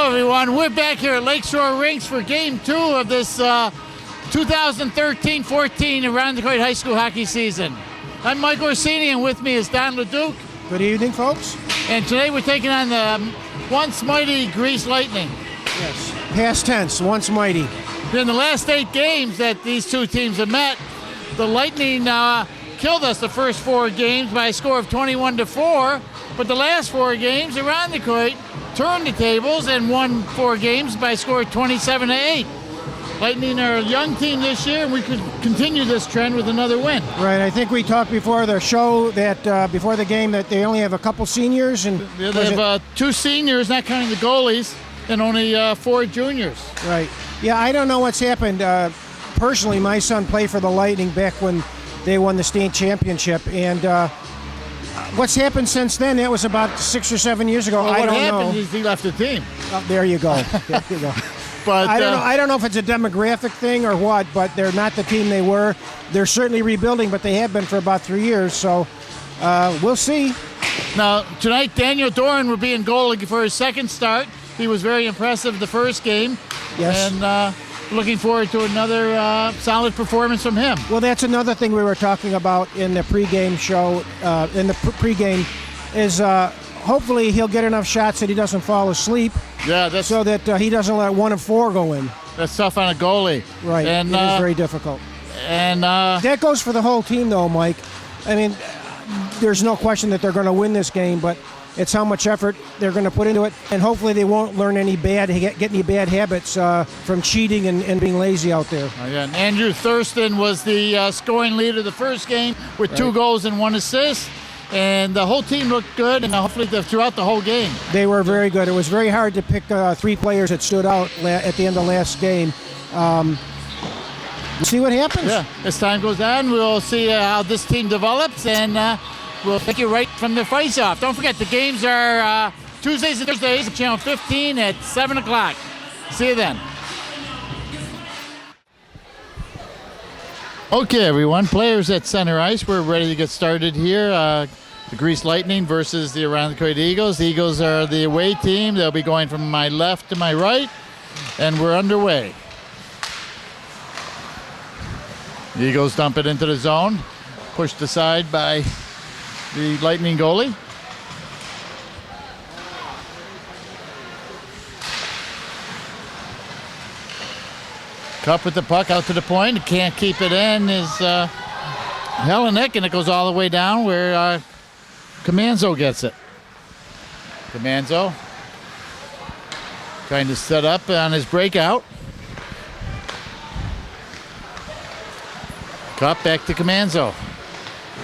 Hello, everyone. We're back here at Lakeshore Rinks for Game 2 of this 2013-14 Around the Detroit High School hockey season. I'm Mike Orsini, and with me is Don LeDuc. Good evening, folks. And today we're taking on the once mighty Grease Lightning. Yes. Past tense, once mighty. In the last 8 games that these two teams have met, the Lightning killed us the first 4 games by a score of 21-4, but the last 4 games around Detroit turned the tables and won 4 games by a score of 27-8. Lightning are a young team this year, and we could continue this trend with another win. Right. I think we talked before the show that before the game that they only have a couple seniors and they have 2 seniors, not counting the goalies, and only 4 juniors. Right. Yeah, I don't know what's happened. Personally, my son played for the Lightning back when they won the state championship, and what's happened since then? That was about 6 or 7 years ago. Well, I don't know. What happened is he left the team. Oh, there you go. There you go. But I don't know if it's a demographic thing or what, but they're not the team they were. They're certainly rebuilding, but they have been for about 3 years, so we'll see. Now, tonight, Daniel Doran will be in goal for his second start. He was very impressive the first game. Yes. And looking forward to another solid performance from him. Well, that's another thing we were talking about in the pregame show, in the pregame, is hopefully he'll get enough shots that he doesn't fall asleep. Yeah, so that he doesn't let 1 of 4 go in. That's tough on a goalie. Right, and, it is very difficult. And that goes for the whole team, though, Mike. I mean, there's no question that they're going to win this game, but it's how much effort they're going to put into it, and hopefully they won't learn any get any bad habits from cheating and being lazy out there. Yeah, and Andrew Thurston was the scoring leader the first game with 2 goals and 1 assist. And the whole team looked good, and hopefully throughout the whole game. They were very good. It was very hard to pick 3 players that stood out at the end of last game. We'll see what happens. Yeah, as time goes on, we'll see how this team develops, and we'll take you right from the face-off. Don't forget, the games are Tuesdays and Thursdays at Channel 15 at 7 o'clock. See you then. Okay, everyone, players at center ice. We're ready to get started here. The Grease Lightning versus the Around the Detroit Eagles. The Eagles are the away team. They'll be going from my left to my right, and we're underway. The Eagles dump it into the zone, pushed aside by the Lightning goalie. Cup with the puck out to the point. Can't keep it in is Helenek, and it goes all the way down where Comanzo gets it. Comanzo trying to set up on his breakout. Cup back to Comanzo.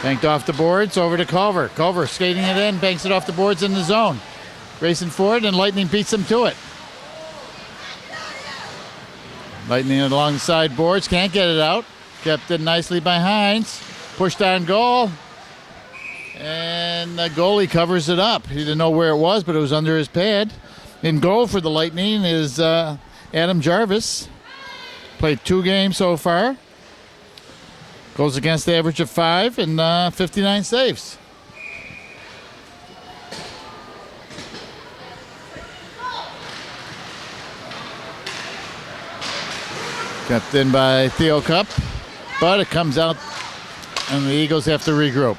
Banked off the boards over to Culver. Culver skating it in, banks it off the boards in the zone. Racing forward, and Lightning beats him to it. Lightning along the side boards, can't get it out. Kept it nicely by Hines. Pushed on goal. And the goalie covers it up. He didn't know where it was, but it was under his pad. In goal for the Lightning is Adam Jarvis. Played 2 games so far. Goes against the average of 5 and 59 saves. Kept in by Theo Cup, but it comes out and the Eagles have to regroup.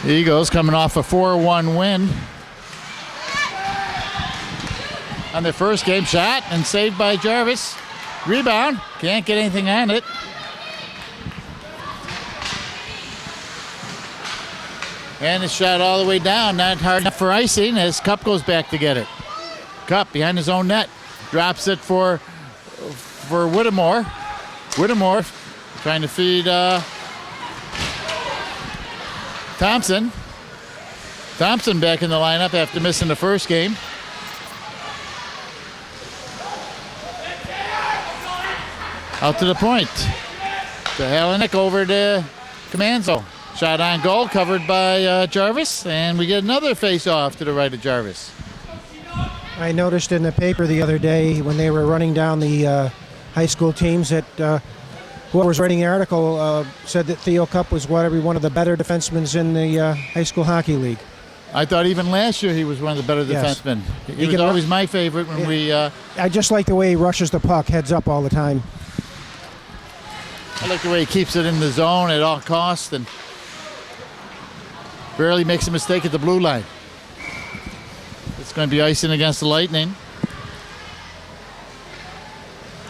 The Eagles coming off a 4-1 win on their first game. Shot and saved by Jarvis. Rebound, can't get anything on it. And it's shot all the way down, not hard enough for icing as Cup goes back to get it. Cup behind his own net, drops it for Whittemore. Whittemore trying to feed Thompson. Thompson back in the lineup after missing the first game. Out to the point. To Helenek over to Comanzo. Shot on goal, covered by Jarvis, and we get another face-off to the right of Jarvis. I noticed in the paper the other day when they were running down the high school teams that whoever was writing the article said that Theo Cup was one of the better defensemen in the high school hockey league. I thought even last year he was one of the better Yes. defensemen. He was always my favorite when we... I just like the way he rushes the puck, heads up all the time. I like the way he keeps it in the zone at all costs and barely makes a mistake at the blue line. It's going to be icing against the Lightning.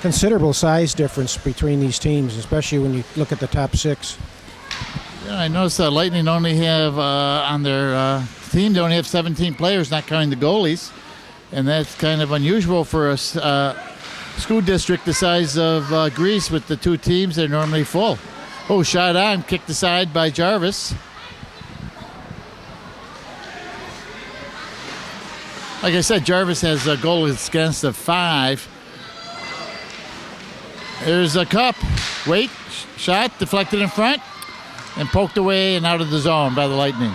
Considerable size difference between these teams, especially when you look at the top six. Yeah, I noticed that Lightning only have on their team, they only have 17 players, not counting the goalies. And that's kind of unusual for a school district the size of Greece with the two teams that are normally full. Oh, shot on, kicked aside by Jarvis. Like I said, Jarvis has a goal against of 5. There's a Cup. Wait, shot, deflected in front, and poked away and out of the zone by the Lightning.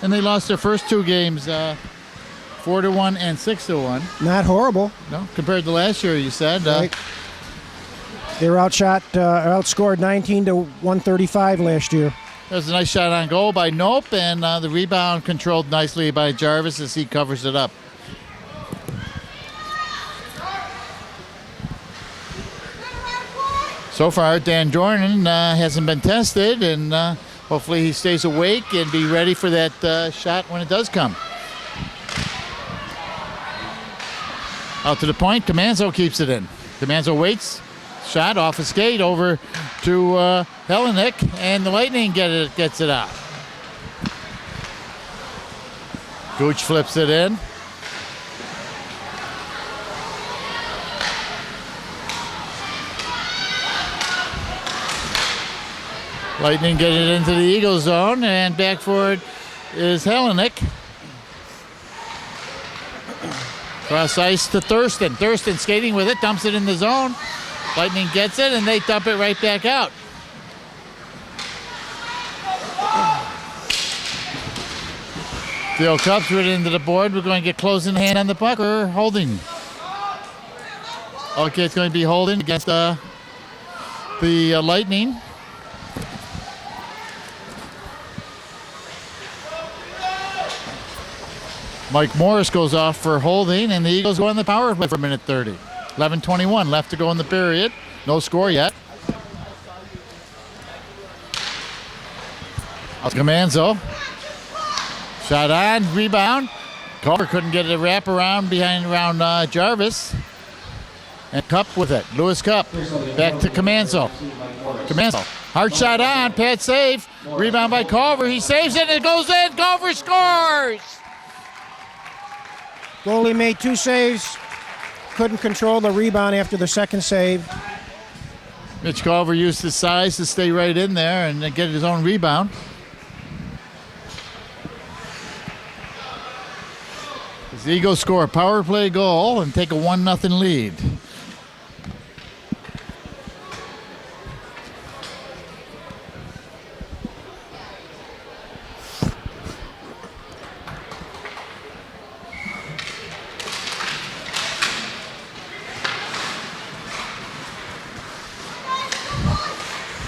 And they lost their first 2 games, 4-1 and 6-1. Not horrible. No, compared to last year, you said. Right. They were outscored 19-135 last year. There's a nice shot on goal by Nope, and the rebound controlled nicely by Jarvis as he covers it up. So far, Dan Dornan hasn't been tested, and hopefully he stays awake and be ready for that shot when it does come. Out to the point, Comanzo keeps it in. Comanzo waits, shot off a skate over to Helenik, and the Lightning gets it out. Gooch flips it in. Lightning get it into the Eagle zone, and back for it is Helenik. Cross ice to Thurston. Thurston skating with it, dumps it in the zone. Lightning gets it, and they dump it right back out. Theo Cups right into the board. We're going to get closing hand on the puck or holding. Okay, it's going to be holding against the Lightning. Mike Morris goes off for holding, and the Eagles go on the power play for a minute 30. 11:21 left to go in the period. No score yet. Comanzo. Shot on, rebound. Culver couldn't get a wrap around around Jarvis. And Cup with it. Lewis Cup. Back to Comanzo. Comanzo. Hard shot on, pad save. Rebound by Culver. He saves it, and it goes in. Culver scores! Goalie made 2 saves. Couldn't control the rebound after the second save. Mitch Culver used his size to stay right in there and get his own rebound. The Eagles score a power play goal and take a 1-0 lead.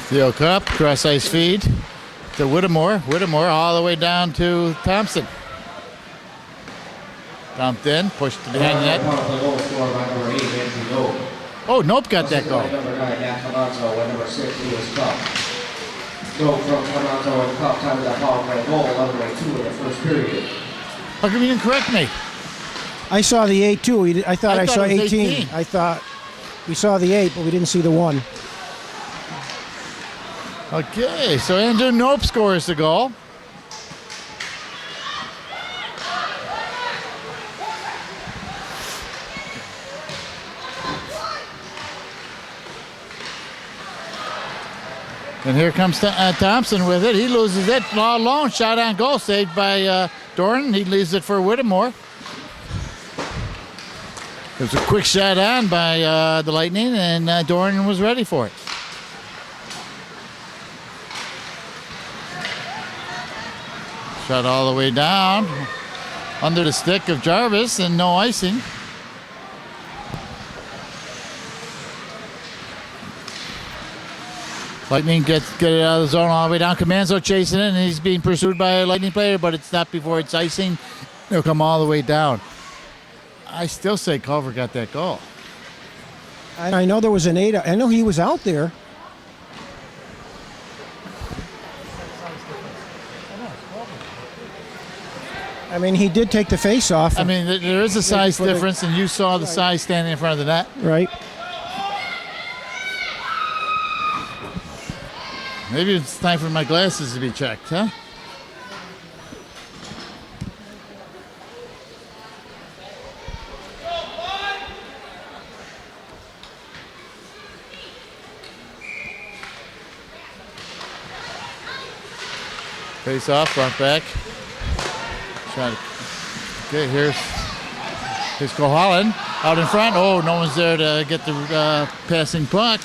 Theo Cup, cross ice feed to Whittemore. Whittemore all the way down to Thompson. Dumped in, pushed to behind the net. Oh, Nope got that goal. Number 6, Lewis Cup. Nope from Comanzo and Cup time of that power play goal, 11-2 in the first period. How come you didn't correct me? I saw the 8 too. I thought I saw it was 18. I thought we saw the 8, but we didn't see the 1. Okay, so Andrew Nope scores the goal. And here comes Thompson with it. He loses it all alone. Shot on goal, saved by Dornan. He leaves it for Whittemore. It was a quick shot on by the Lightning, and Dornan was ready for it. Shot all the way down under the stick of Jarvis, and no icing. Lightning get it out of the zone all the way down. Comanzo chasing it, and he's being pursued by a Lightning player, but it's not before it's icing. They'll come all the way down. I still say Culver got that goal. I know there was an 8. I know he was out there. I mean, he did take the face off. I mean, there is a size difference, and you saw the size standing in front of the net. Right. Maybe it's time for my glasses to be checked, huh? Face off, front back. Shot. Okay, here's Kohallen out in front. Oh, no one's there to get the passing puck.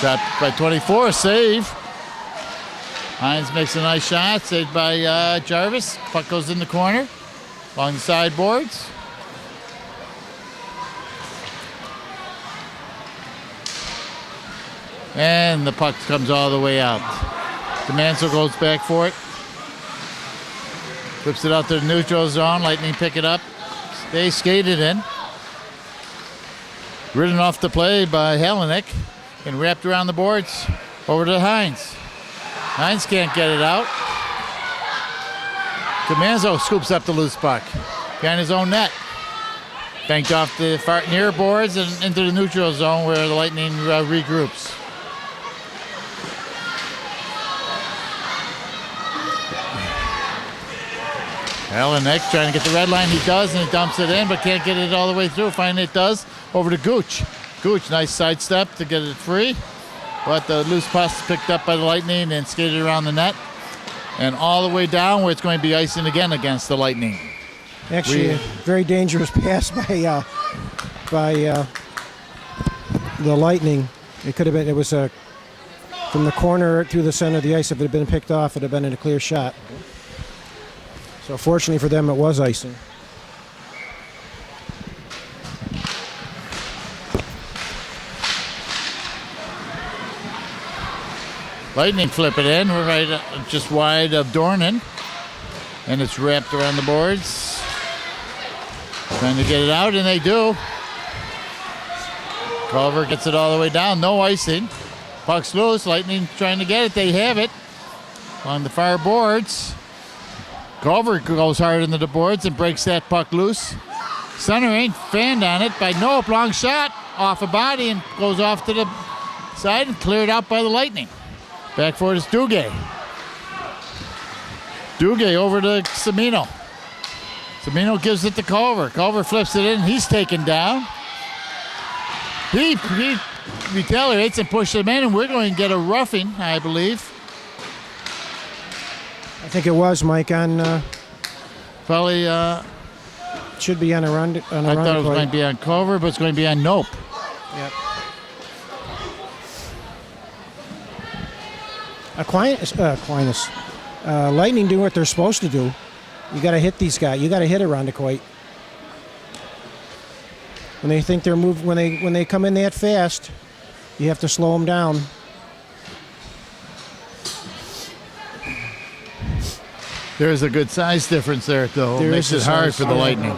Shot by 24, save. Hines makes a nice shot, saved by Jarvis. Puck goes in the corner, along the sideboards. And the puck comes all the way out. Comanzo goes back for it. Flips it out to the neutral zone. Lightning pick it up. They skated in. Ridden off the play by Helenek. And wrapped around the boards over to Hines. Hines can't get it out. Comanzo scoops up the loose puck behind his own net. Banked off the far near boards and into the neutral zone where the Lightning regroups. Helenek trying to get the red line. He does, and he dumps it in, but can't get it all the way through. Finally it does. Over to Gooch. Gooch, nice sidestep to get it free. But the loose pass is picked up by the Lightning and skated around the net. And all the way down where it's going to be icing again against the Lightning. Actually, a very dangerous pass by the Lightning. It could have been, it was from the corner through the center of the ice. If it had been picked off, it would have been a clear shot. So fortunately for them, it was icing. Lightning flip it in. We're right just wide of Dornan. And it's wrapped around the boards. Trying to get it out, and they do. Culver gets it all the way down. No icing. Puck's loose. Lightning trying to get it. They have it on the far boards. Culver goes hard into the boards and breaks that puck loose. Centering, fanned on it by Nope. Long shot off a body and goes off to the side and cleared out by the Lightning. Back for it is Duguay. Duguay over to Cimino. Cimino gives it to Culver. Culver flips it in. He's taken down. He retaliates and pushes him in, and we're going to get a roughing, I believe. I think it was, Mike, on... Probably... should be on a run. I thought it was going to be on Culver, but it's going to be on Nope. Yep. Aquinas. Lightning do what they're supposed to do. You got to hit these guys. You got to hit around the quite. When they think they're moving, when they come in that fast, you have to slow them down. There's a good size difference there, though. It makes it hard for the Lightning.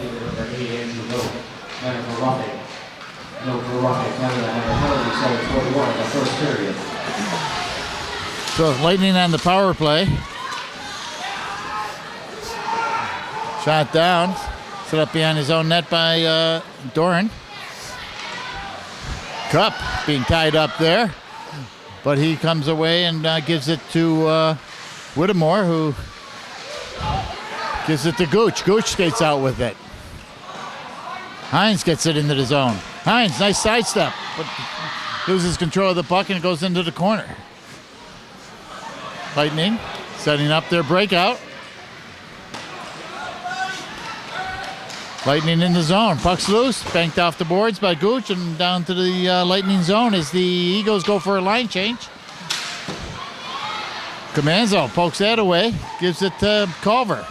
So Lightning on the power play. Shot down. Set up behind his own net by Doran. Cup being tied up there. But he comes away and gives it to Whittemore, who gives it to Gooch. Gooch skates out with it. Hines gets it into the zone. Hines, nice sidestep, but loses control of the puck and it goes into the corner. Lightning setting up their breakout. Lightning in the zone. Puck's loose, banked off the boards by Gooch and down to the Lightning zone as the Eagles go for a line change. Comanzo pokes that away, gives it to Culver.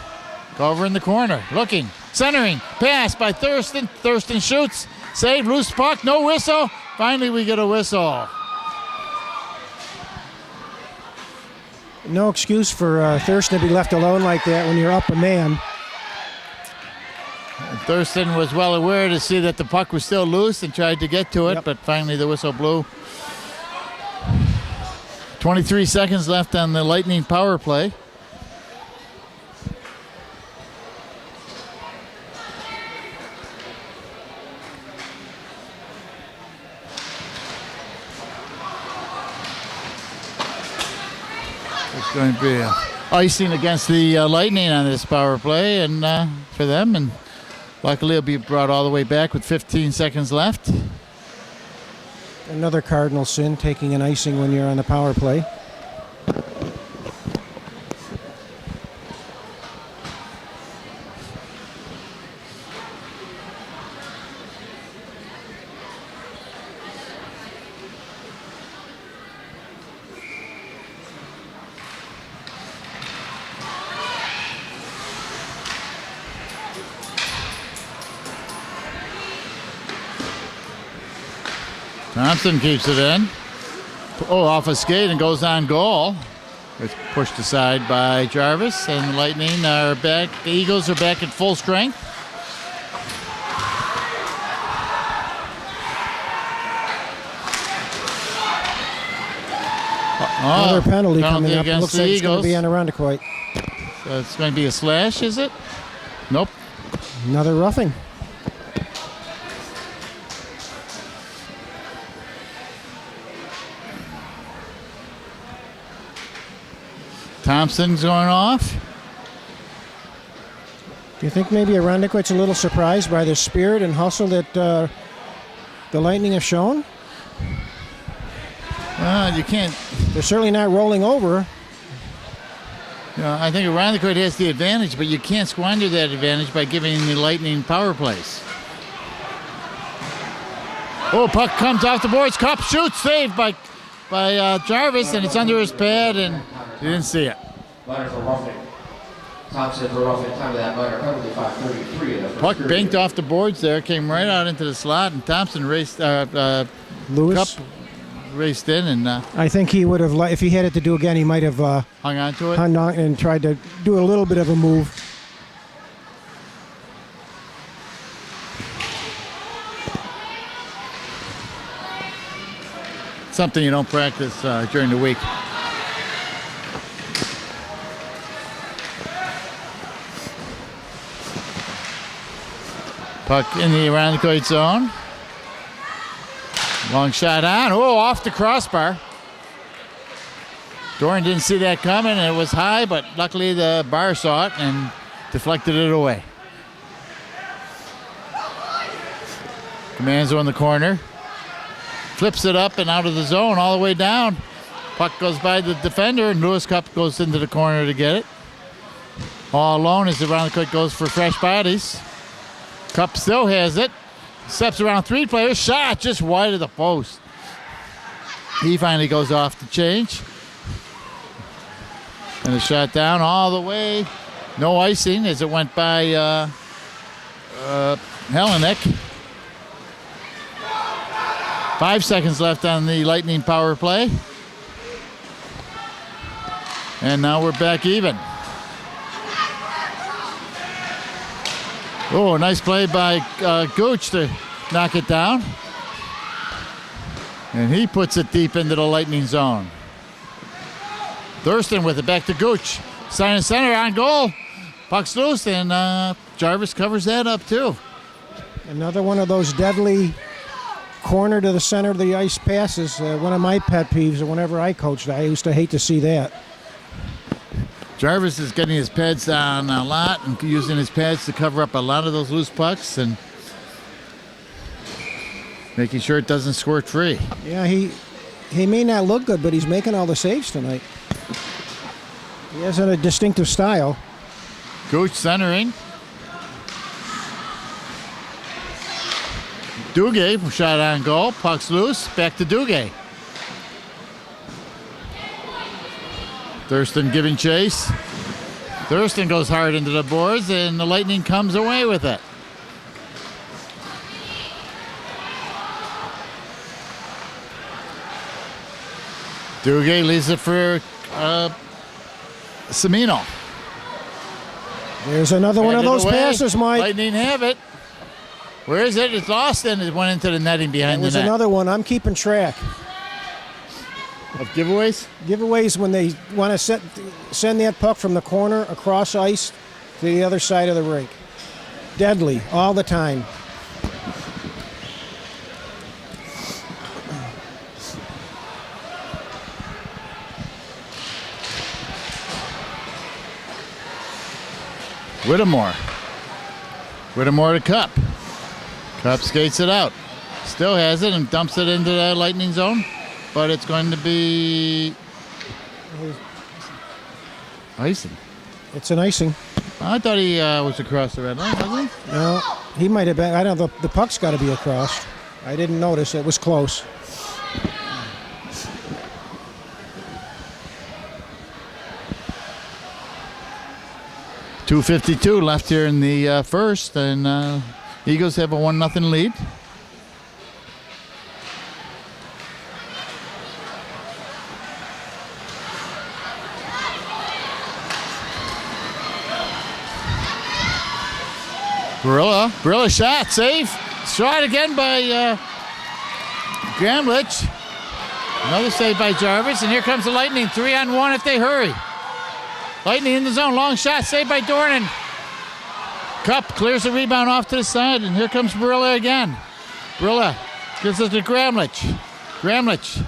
Culver in the corner, looking, centering, pass by Thurston. Thurston shoots, Save, loose puck, no whistle. Finally, we get a whistle. No excuse for Thurston to be left alone like that when you're up a man. Thurston was well aware to see that the puck was still loose and tried to get to it, Yep. but finally the whistle blew. 23 seconds left on the Lightning power play. It's going to be icing against the Lightning on this power play, and for them, and luckily it'll be brought all the way back with 15 seconds left. Another cardinal sin, taking an icing when you're on the power play. Thompson keeps it in. Oh, off a skate and goes on goal. It's pushed aside by Jarvis, and the Lightning are back. The Eagles are back at full strength. Another penalty coming up. against Looks the like it's going Eagles. to be on the Rundequoit. So it's going to be a slash, is it? Nope. Another roughing. Thompson's going off. Do you think maybe Rundequoit's a little surprised by the spirit and hustle that the Lightning have shown? You can't. They're certainly not rolling over. I think Irondequoit has the advantage, but you can't squander that advantage by giving the Lightning power plays. Oh, puck comes off the boards. Cup shoots, saved by Jarvis, and it's under his pad, and you didn't see it. Minor for roughing. Thompson for roughing. Time of that minor, penalty 5:33 in the first Puck period. banked off the boards there, came right out into the slot, and Thompson raced. Lewis, Cup raced in and I think he would have, if he had it to do again, he might have hung on to it. hung on and tried to do a little bit of a move. Something you don't practice during the week. Puck in the Irondequoit zone. Long shot on. Oh, off the crossbar. Doran didn't see that coming, and it was high, but luckily the bar saw it and deflected it away. Comanzo in the corner. Flips it up and out of the zone all the way down. Puck goes by the defender, and Lewis Cup goes into the corner to get it. All alone as the Irondequoit goes for fresh bodies. Cup still has it. Steps around three players. Shot just wide of the post. He finally goes off the change. And a shot down all the way. No icing as it went by Helenek. 5 seconds left on the Lightning power play. And now we're back even. Oh, nice play by Gooch to knock it down. And he puts it deep into the Lightning zone. Thurston with it back to Gooch. Sign center on goal. Puck's loose, and Jarvis covers that up too. Another one of those deadly corner to the center of the ice passes. One of my pet peeves, whenever I coached, I used to hate to see that. Jarvis is getting his pads down a lot and using his pads to cover up a lot of those loose pucks and making sure it doesn't squirt free. Yeah, he may not look good, but he's making all the saves tonight. He has a distinctive style. Gooch centering. Duguay shot on goal. Puck's loose. Back to Duguay. Thurston giving chase. Thurston goes hard into the boards, and the Lightning comes away with it. Duguay leaves it for Semino. There's another one of Headed those away. passes, Mike. Lightning have it. Where is it? It's lost and it went into the netting behind There's the net. another one. I'm keeping track. Of giveaways? Giveaways when they want to send that puck from the corner across ice to the other side of the rink. Deadly all the time. Whittemore. Whittemore to Cup. Cup skates it out. Still has it and dumps it into the Lightning zone. But it's going to be icing. It's an icing. I thought he was across the red line, wasn't he? No, he might have been. I don't know. The puck's got to be across. I didn't notice. It was close. .252 left here in the first, and Eagles have a 1-0 lead. Barilla shot, save. Shot again by Gramlich. Another save by Jarvis, and here comes the Lightning. 3-on-1 if they hurry. Lightning in the zone, long shot, saved by Dornan. Cup clears the rebound off to the side, and here comes Barilla again. Barilla gives it to Gramlich. Gramlich.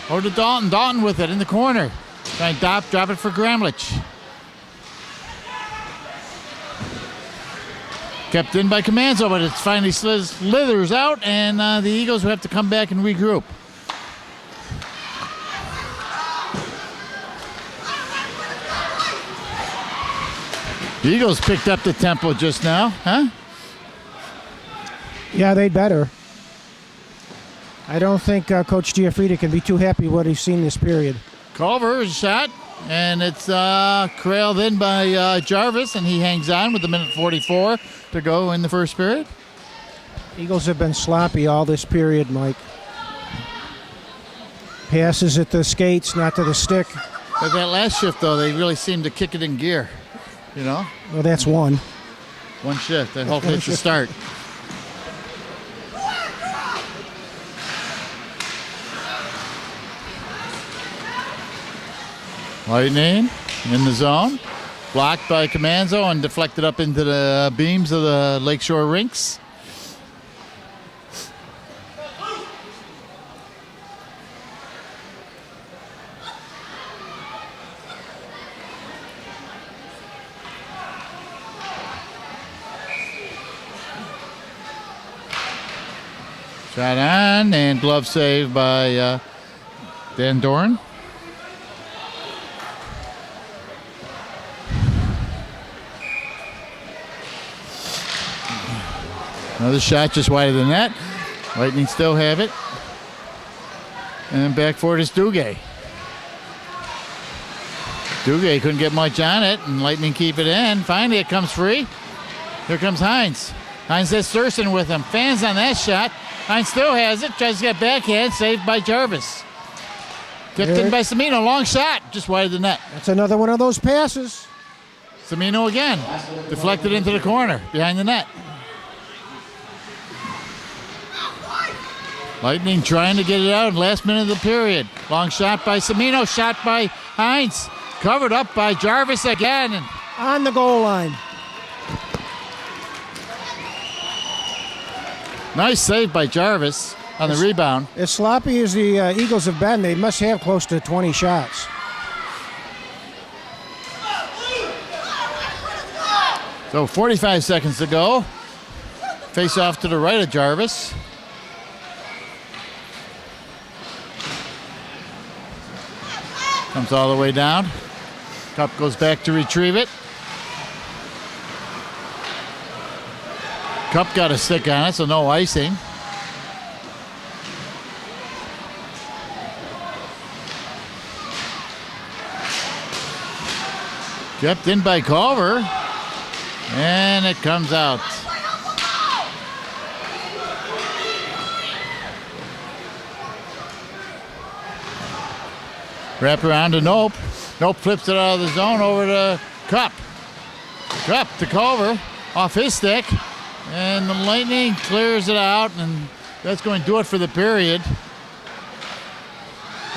Over to Dalton. Dalton with it in the corner. Trying to drop it for Gramlich. Kept in by Comanzo, but it finally slithers out, and the Eagles will have to come back and regroup. The Eagles picked up the tempo just now, huh? Yeah, they'd better. I don't think Coach Giaffrida can be too happy with what he's seen this period. Culver's shot, and it's trailed in by Jarvis, and he hangs on with a minute 44 to go in the first period. Eagles have been sloppy all this period, Mike. Passes at the skates, not to the stick. But that last shift, though, they really seemed to kick it in gear, you know? Well, that's one. One shift. I hope it's a start. Lightning in the zone. Blocked by Comanzo and deflected up into the beams of the Lakeshore rinks. Shot on and glove save by Dan Doran. Another shot just wide of the net. Lightning still have it. And back for it is Duguay. Duguay couldn't get much on it, and Lightning keep it in. Finally, it comes free. Here comes Hines. Hines has Thurston with him. Fans on that shot. Hines still has it. Tries to get backhand. Saved by Jarvis. Tipped in by Semino. Long shot. Just wide of the net. That's another one of those passes. Semino again. Deflected into the corner. Behind the net. Lightning trying to get it out in last minute of the period. Long shot by Semino. Shot by Hines. Covered up by Jarvis again. And On the goal line. nice save by Jarvis on the rebound. As sloppy as the Eagles have been, they must have close to 20 shots. So 45 seconds to go. Face off to the right of Jarvis. Comes all the way down. Cup goes back to retrieve it. Cup got a stick on it, so no icing. Kept in by Culver. And it comes out. Wrap around to Nope. Nope flips it out of the zone over to Cup. Cup to Culver off his stick. And the Lightning clears it out, and that's going to do it for the period.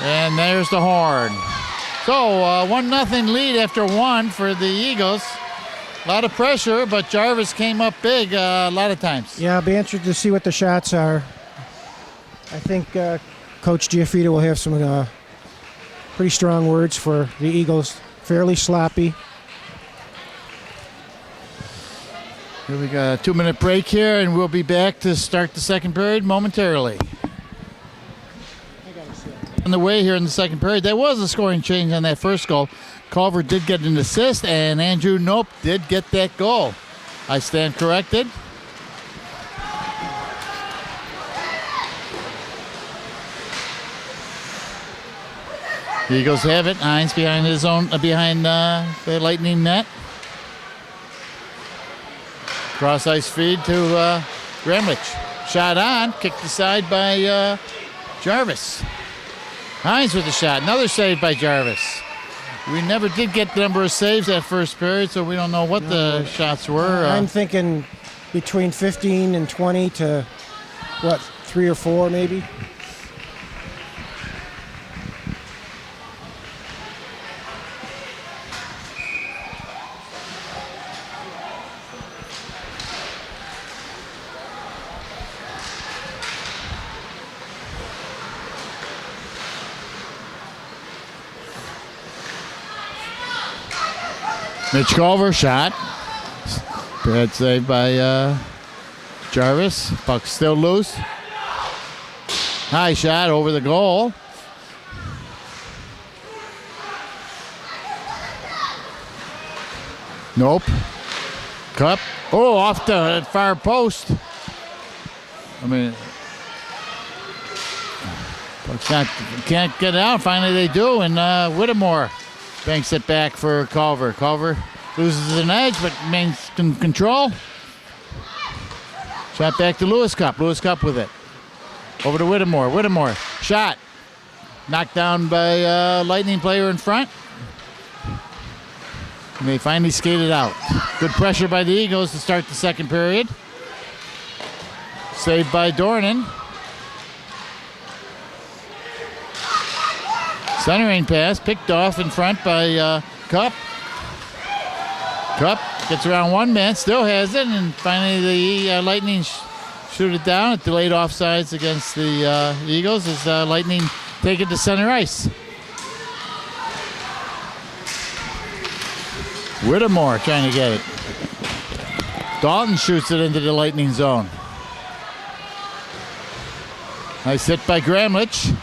And there's the horn. So 1-0 lead after 1 for the Eagles. A lot of pressure, but Jarvis came up big a lot of times. Yeah, I'll be interested to see what the shots are. I think Coach Giaffrida will have some pretty strong words for the Eagles. Fairly sloppy. Here we got a 2-minute break here, and we'll be back to start the second period momentarily. On the way here in the second period, there was a scoring change on that first goal. Culver did get an assist, and Andrew Nope did get that goal. I stand corrected. The Eagles have it. Hines behind his own, behind the Lightning net. Cross ice feed to Gremlich. Shot on, kicked aside by Jarvis. Hines with the shot. Another save by Jarvis. We never did get the number of saves that first period, so we don't know what the shots were. I'm thinking between 15 and 20 to, 3 or 4 maybe? Mitch Culver shot. Bad save by Jarvis. Puck still loose. High shot over the goal. Nope. Cup. Oh, off the far post. I mean, puck's not, can't get out. Finally they do, and Whittemore banks it back for Culver. Culver loses an edge, but maintains control. Shot back to Lewis Cup. Lewis Cup with it. Over to Whittemore. Whittemore. Shot. Knocked down by Lightning player in front. And they finally skated out. Good pressure by the Eagles to start the second period. Saved by Dornan. Centering pass, picked off in front by Cup. Cup gets around one man, still has it, and finally the Lightning shoot it down. It delayed offsides against the Eagles as Lightning take it to center ice. Whittemore trying to get it. Dalton shoots it into the Lightning zone. Nice hit by Gremlich,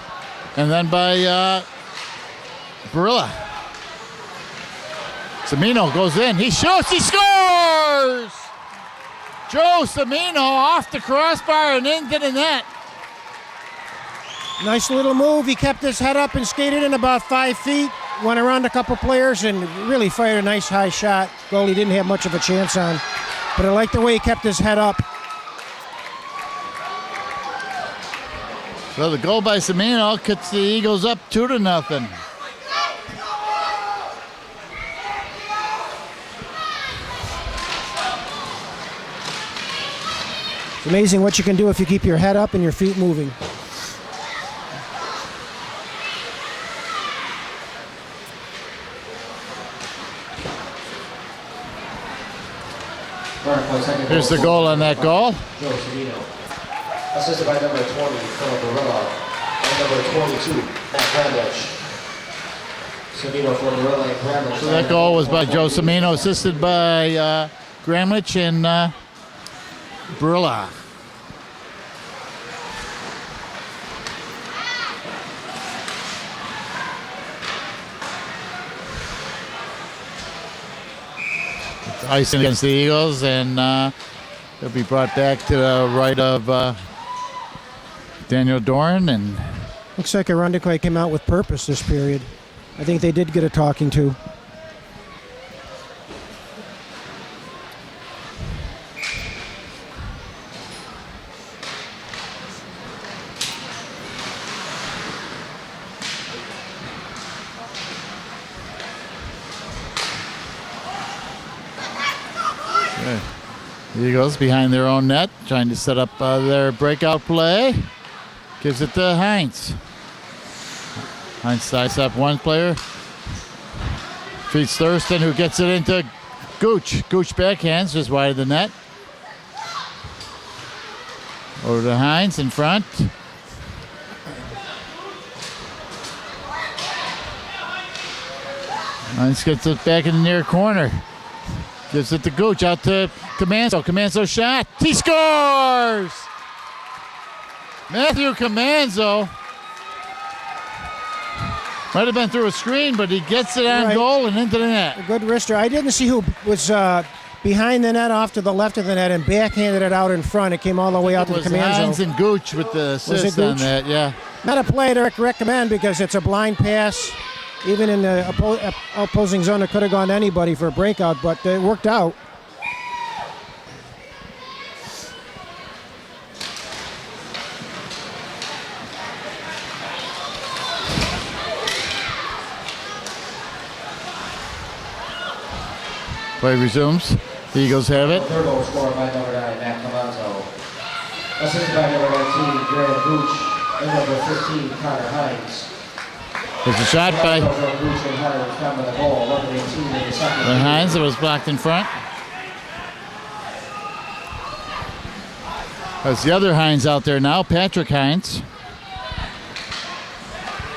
and then by Barilla. Semino goes in. He shoots. He scores! Joe Semino off the crossbar and into the net. Nice little move. He kept his head up and skated in about 5 feet. Went around a couple players and really fired a nice high shot. Goalie didn't have much of a chance on. But I like the way he kept his head up. So the goal by Semino cuts the Eagles up 2-0. It's amazing what you can do if you keep your head up and your feet moving. Here's the goal on that goal. Joe Savino. Assisted by number 20, Philip Barilla. And number 22, Matt Grandich. Savino for Barilla and Grandich. So that goal was by Joe Semino, assisted by Gremlich and Barilla. Icing against the Eagles, and they'll be brought back to the right of Daniel Doran. And Looks like Arundel came out with purpose this period. I think they did get a talking to. Eagles behind their own net, trying to set up their breakout play. Gives it to Hines. Hines sides up one player. Feeds Thurston, who gets it into Gooch. Gooch backhands just wide of the net. Over to Hines in front. Hines gets it back in the near corner. Gives it to Gooch, out to Comanzo. Comanzo shot. He scores! Matthew Comanzo. Might have been through a screen, but he gets it on goal and into the net. A good wrister. I didn't see who was behind the net, off to the left of the net, and backhanded it out in front. It came all the way out to the Comanzo. Hines and Gooch with the assist on that, yeah. Not a play to recommend because it's a blind pass. Even in the opposing zone, it could have gone to anybody for a breakout, but it worked out. Play resumes. The Eagles have it. Third goal scored by number 9, Matt Comanzo. Assisted by number 19, Graham Gooch, and number 15, Connor Hines. There's a shot by Hines that was blocked in front. That's the other Hines out there now, Patrick Hines.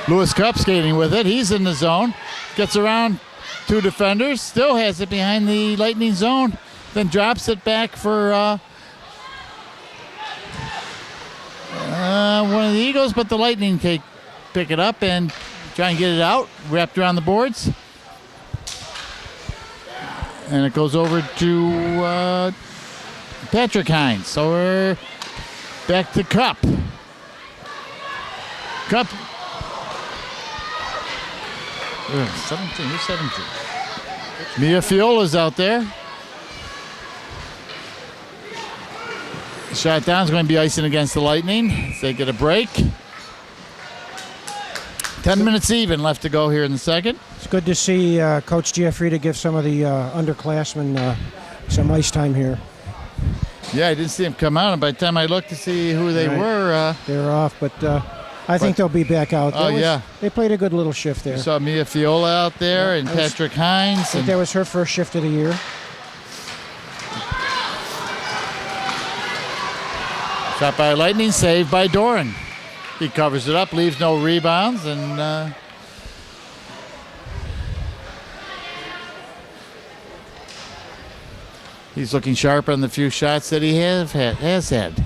Lewis Cup skating with it. He's in the zone. Gets around two defenders. Still has it behind the Lightning zone. Then drops it back for one of the Eagles, but the Lightning pick it up and try and get it out, wrapped around the boards. And it goes over to Patrick Hines. So we're back to Cup. Cup. 17, who's 17? Mia Fiola's out there. Shot down is going to be icing against the Lightning. So they get a break. 10 minutes even left to go here in the second. It's good to see Coach Giaffrida give some of the underclassmen some ice time here. Yeah, I didn't see him come out, and by the time I looked to see who they were... They're off, but I think they'll be back out. Yeah. They played a good little shift there. You saw Mia Fiola out there and Patrick Hines. I think that was her first shift of the year. Shot by Lightning, saved by Doran. He covers it up, leaves no rebounds, and he's looking sharp on the few shots that he has had.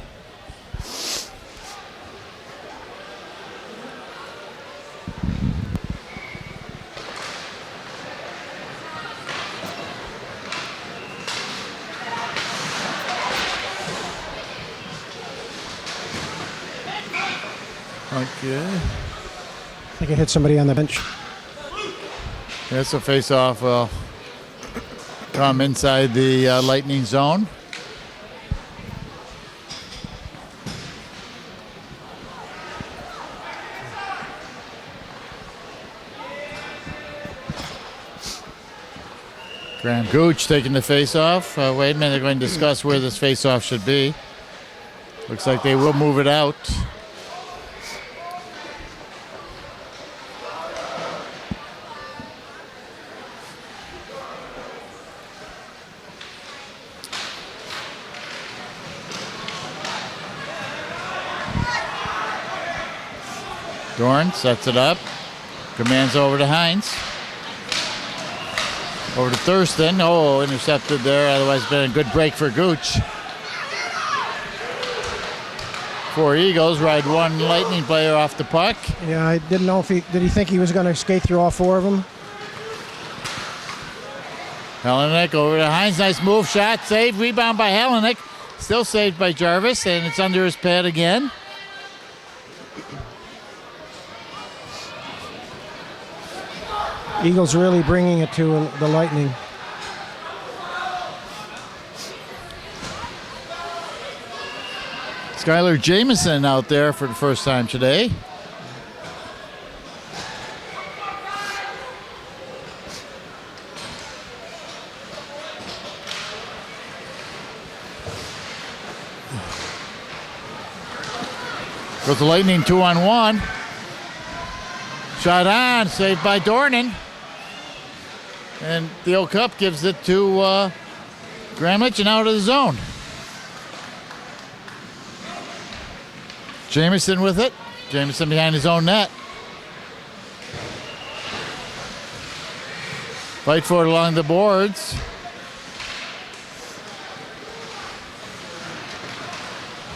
Okay. I think it hit somebody on the bench. That's a face-off. Come inside the Lightning zone. Graham Gooch taking the face-off. Wait a minute, they're going to discuss where this face-off should be. Looks like they will move it out. Dorn sets it up. Commands over to Hines. Over to Thurston. Oh, intercepted there. Otherwise, been a good break for Gooch. 4 Eagles ride one Lightning player off the puck. Yeah, I didn't know if did he think he was going to skate through all 4 of them? Helenek over to Hines. Nice move, shot, save, rebound by Helenek. Still saved by Jarvis, and it's under his pad again. Eagles really bringing it to the Lightning. Skylar Jamieson out there for the first time today. Goes the Lightning 2-on-1. Shot on, saved by Dornan. And Theo Cup gives it to Gramlich and out of the zone. Jamison with it. Jamison behind his own net. Fight for it along the boards.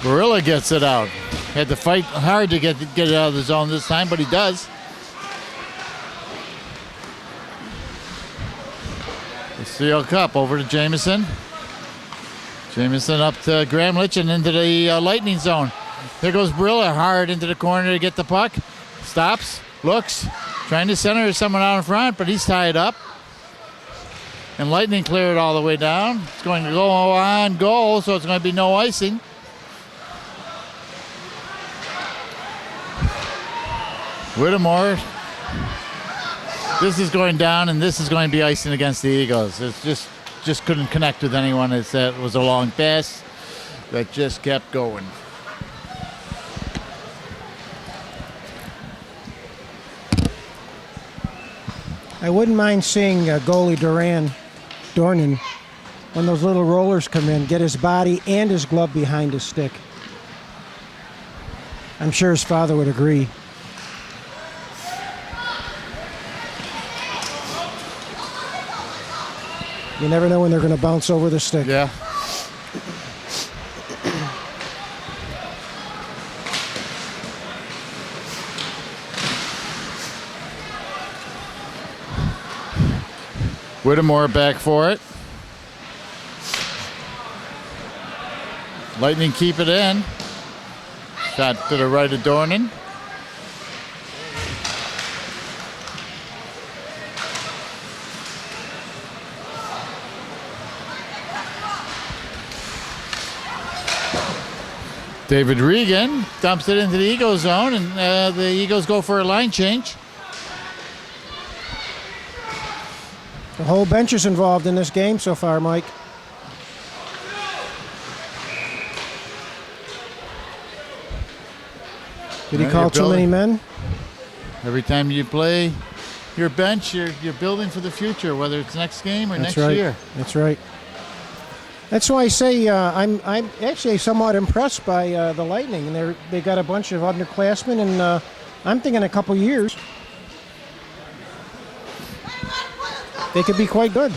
Barilla gets it out. Had to fight hard to get it out of the zone this time, but he does. The Steel Cup over to Jamison. Jamison up to Gramlich and into the Lightning zone. There goes Barilla hard into the corner to get the puck. Stops, looks, trying to center someone out in front, but he's tied up. And Lightning cleared all the way down. It's going to go on goal, so it's going to be no icing. Whittemore. This is going down, and this is going to be icing against the Eagles. It's just couldn't connect with anyone. It was a long pass that just kept going. I wouldn't mind seeing goalie Dornan, when those little rollers come in, get his body and his glove behind his stick. I'm sure his father would agree. You never know when they're going to bounce over the stick. Yeah. Whittemore back for it. Lightning keep it in. Shot to the right of Dornan. David Regan dumps it into the Eagles zone, and the Eagles go for a line change. The whole bench is involved in this game so far, Mike. Did he call too many men? Every time you play your bench, you're building for the future, whether it's next game or next year. That's right. That's why I say I'm actually somewhat impressed by the Lightning, and they got a bunch of underclassmen, and I'm thinking a couple years they could be quite good.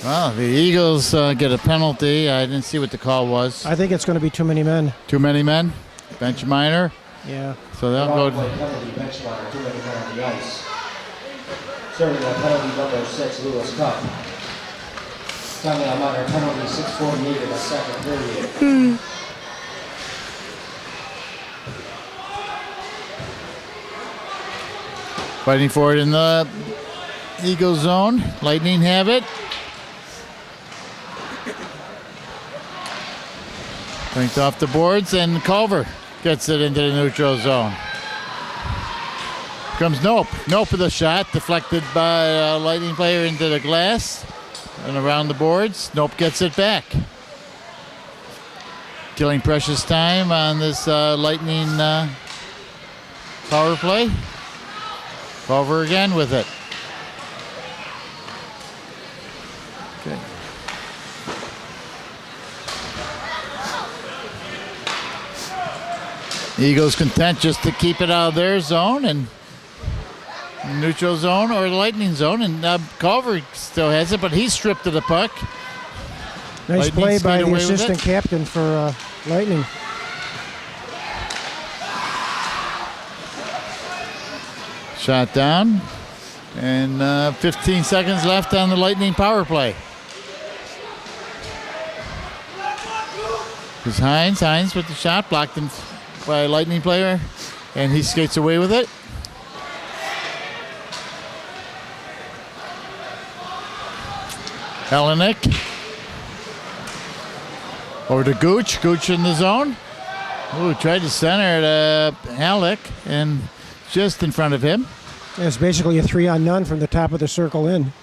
Well, the Eagles get a penalty. I didn't see what the call was. I think it's going to be too many men. Too many men? Bench minor? Yeah. So they'll go. Penalty, bench minor, too many men on the ice. Serving that penalty number 6, Lewis Cup. Timing on minor penalty 6:48 in the second period. Fighting for it in the Eagle zone. Lightning have it. Linked off the boards, and Culver gets it into the neutral zone. Comes Nope. Nope with a shot, deflected by a Lightning player into the glass and around the boards. Nope gets it back. Killing precious time on this Lightning power play. Culver again with it. Okay. Eagles content just to keep it out of their zone and neutral zone or the Lightning zone, and Culver still has it, but he's stripped of the puck. Nice Lightning play by skate the away with assistant it. captain for Lightning. Shot down, and 15 seconds left on the Lightning power play. It's Hines with the shot, blocked in by a Lightning player, and he skates away with it. Helenik over to Gooch. Gooch in the zone. Ooh, tried to center to Halleck, and just in front of him. It's basically a 3-on-none from the top of the circle in.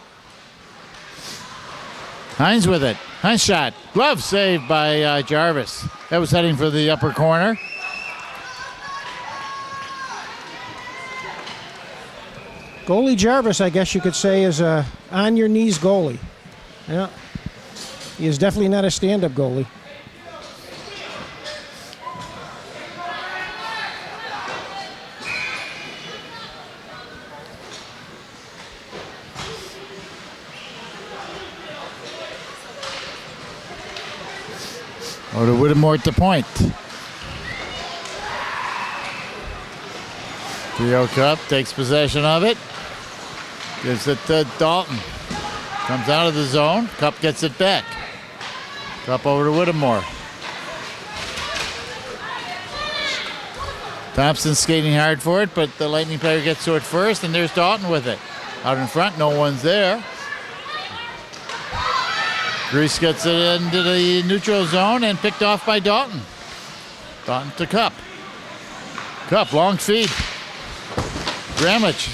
Hines with it. Hines shot. Glove saved by Jarvis. That was heading for the upper corner. Goalie Jarvis, I guess you could say, is a on-your-knees goalie. Yeah. He is definitely not a stand-up goalie. Or to Whittemore at the point. Theo Cup takes possession of it. Gives it to Dalton. Comes out of the zone. Cup gets it back. Cup over to Whittemore. Thompson skating hard for it, but the Lightning player gets to it first, and there's Dalton with it. Out in front, no one's there. Grease gets it into the neutral zone and picked off by Dalton. Dalton to Cup. Cup, long feed. Gramlich,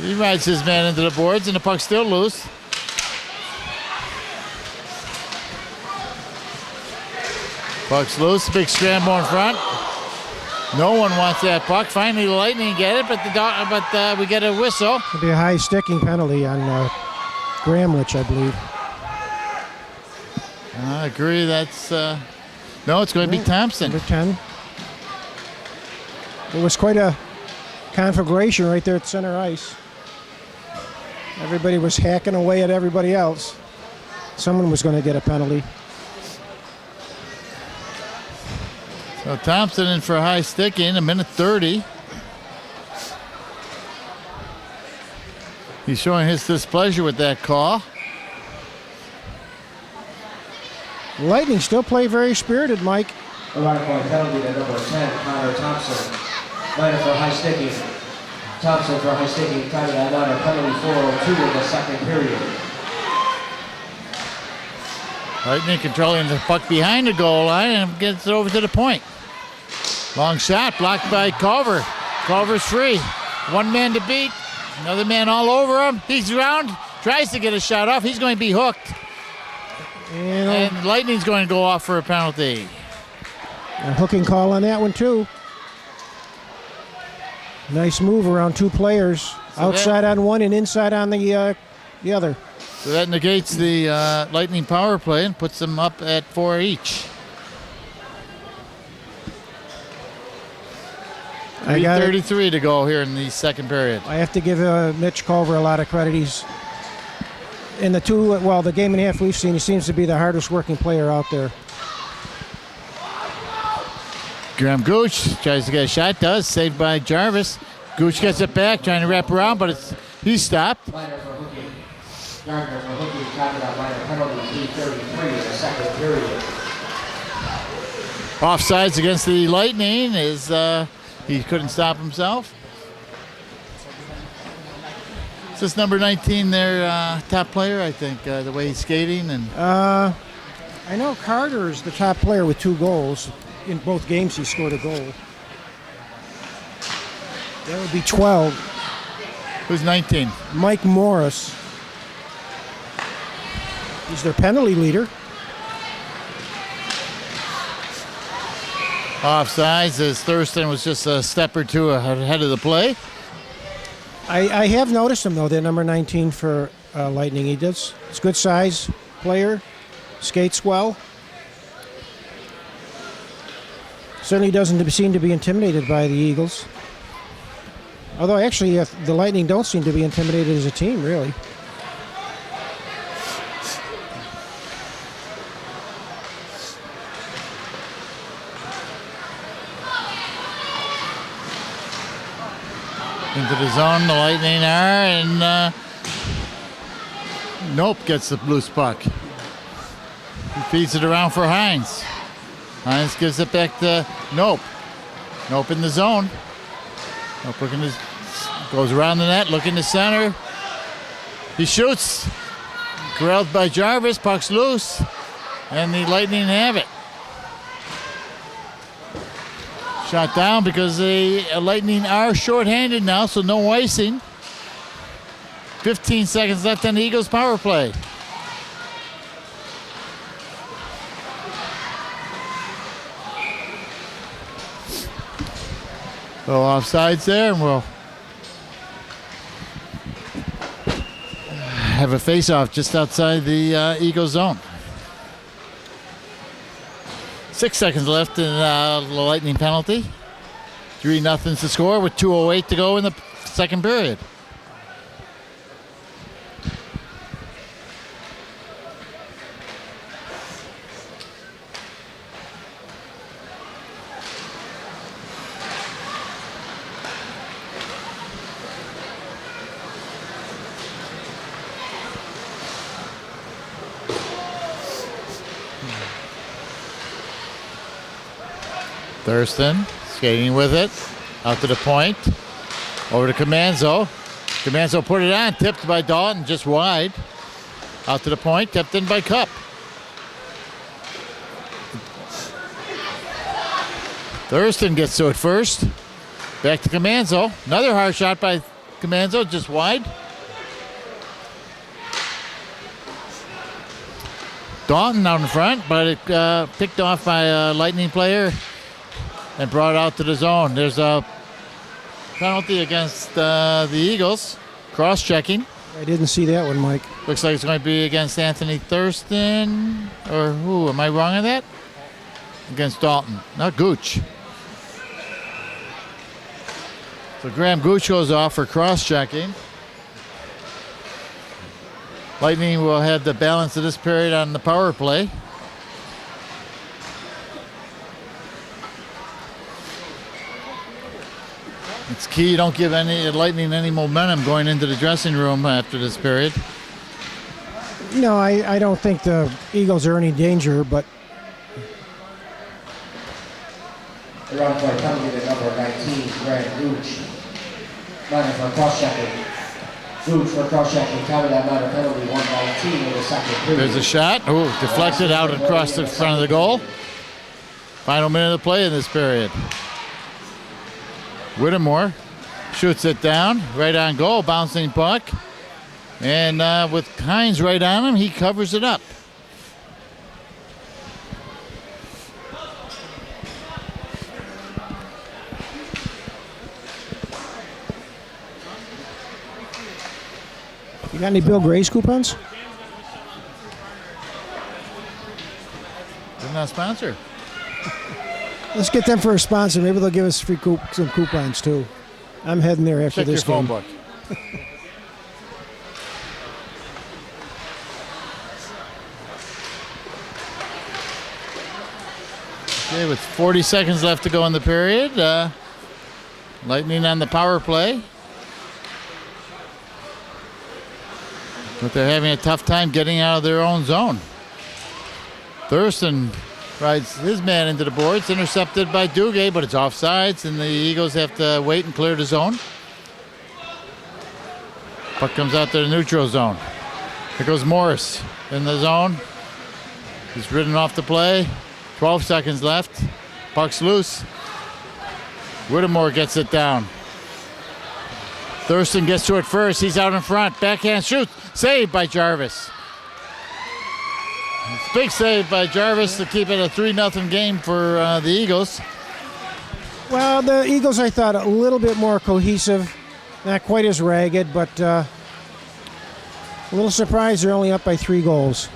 he rides his man into the boards, and the puck's still loose. Puck's loose, big scramble in front. No one wants that puck. Finally, the Lightning get it, but we get a whistle. It'll be a high sticking penalty on Gramlich, I believe. I agree. That's no. It's going to be Thompson. Number 10. It was quite a conflagration right there at center ice. Everybody was hacking away at everybody else. Someone was going to get a penalty. So Thompson in for a high sticking, a minute 30. He's showing his displeasure with that call. Lightning still play very spirited, Mike. A line point penalty to number 10, Connor Thompson. Minor for high sticking. Thompson for high sticking, time that minor penalty 4:02 in the second period. Lightning controlling the puck behind the goal line and gets it over to the point. Long shot blocked by Culver. Culver's free. One man to beat. Another man all over him. He's around. Tries to get a shot off. He's going to be hooked. And Lightning's going to go off for a penalty. A hooking call on that one, too. Nice move around two players. So outside on one and inside on the other. So that negates the Lightning power play and puts them up at 4 each. 3:33 to go here in the second period. I have to give Mitch Culver a lot of credit. He's in the game and a half we've seen, he seems to be the hardest working player out there. Graham Gooch tries to get a shot, does, saved by Jarvis. Gooch gets it back, trying to wrap around, but he's stopped. Minor for hooking. Gardner for hooking, talking about minor penalty 3:33 in the second period. Offsides against the Lightning is he couldn't stop himself. Is this number 19 their top player, I think, the way he's skating? And I know Carter is the top player with 2 goals. In both games he scored a goal. That would be 12. Who's 19? Mike Morris. He's their penalty leader. Offsides as Thurston was just a step or two ahead of the play. I have noticed him, though, the number 19 for Lightning. He's a good size player, skates well. Certainly doesn't seem to be intimidated by the Eagles. Although, actually, the Lightning don't seem to be intimidated as a team, really. Into the zone, the Lightning are, and Nope gets the loose puck. He feeds it around for Hines. Hines gives it back to Nope. Nope in the zone. Nope goes around the net, looking to center. He shoots. Corralled by Jarvis, puck's loose, and the Lightning have it. Shot down because the Lightning are shorthanded now, so no icing. 15 seconds left on the Eagles' power play. little offsides there, and we'll have a face-off just outside the Eagle zone. 6 seconds left in the Lightning penalty. 3-0 to score with 2:08 to go in the second period. Thurston skating with it, out to the point, over to Comanzo. Comanzo put it on, tipped by Dalton, just wide. Out to the point, tipped in by Cup. Thurston gets to it first. Back to Comanzo. Another hard shot by Comanzo, just wide. Dalton out in front, but it picked off by a Lightning player and brought out to the zone. There's a penalty against the Eagles. Cross-checking. I didn't see that one, Mike. Looks like it's going to be against Anthony Thurston. Or who? Am I wrong on that? Against Dalton. Not Gooch. So Graham Gooch goes off for cross-checking. Lightning will have the balance of this period on the power play. It's key you don't give Lightning any momentum going into the dressing room after this period. No, I don't think the Eagles are any danger, but They're on for a penalty to number 19, Grant Gooch. Minor for cross-checking. Gooch for cross-checking. Counted that minor penalty 119 in the second period. There's a shot. Oh, deflected out across the front of the goal. Final minute of play in this period. Whittemore shoots it down, right on goal, bouncing puck. And with Hines right on him, he covers it up. you got any Bill Gray's coupons? They're not sponsored. Let's get them for a sponsor. Maybe they'll give us free some coupons too. I'm heading there after Check your this phone game. book. Okay, with 40 seconds left to go in the period, Lightning on the power play. But they're having a tough time getting out of their own zone. Thurston rides his man into the boards, intercepted by Duguay, but it's offsides, and the Eagles have to wait and clear the zone. Puck comes out to the neutral zone. Here goes Morris in the zone. He's ridden off the play. 12 seconds left. Puck's loose. Whittemore gets it down. Thurston gets to it first. He's out in front. Backhand shoot. Saved by Jarvis. It's a big save by Jarvis to keep it a 3-0 game for the Eagles. Well, the Eagles, I thought, a little bit more cohesive. Not quite as ragged, but a little surprised they're only up by 3 goals.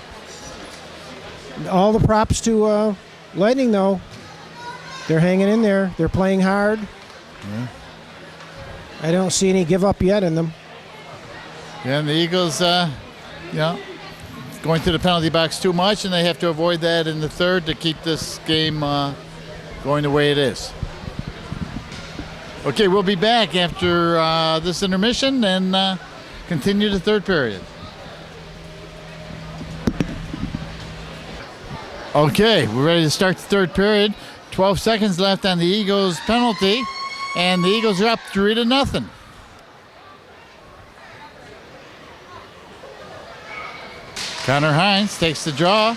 All the props to Lightning, though. They're hanging in there. They're playing hard. Yeah. I don't see any give up yet in them. Yeah, and the Eagles, going to the penalty box too much, and they have to avoid that in the third to keep this game going the way it is. Okay, we'll be back after this intermission and continue the third period. Okay, we're ready to start the third period. 12 seconds left on the Eagles penalty, and the Eagles are up 3-0. Connor Hines takes the draw,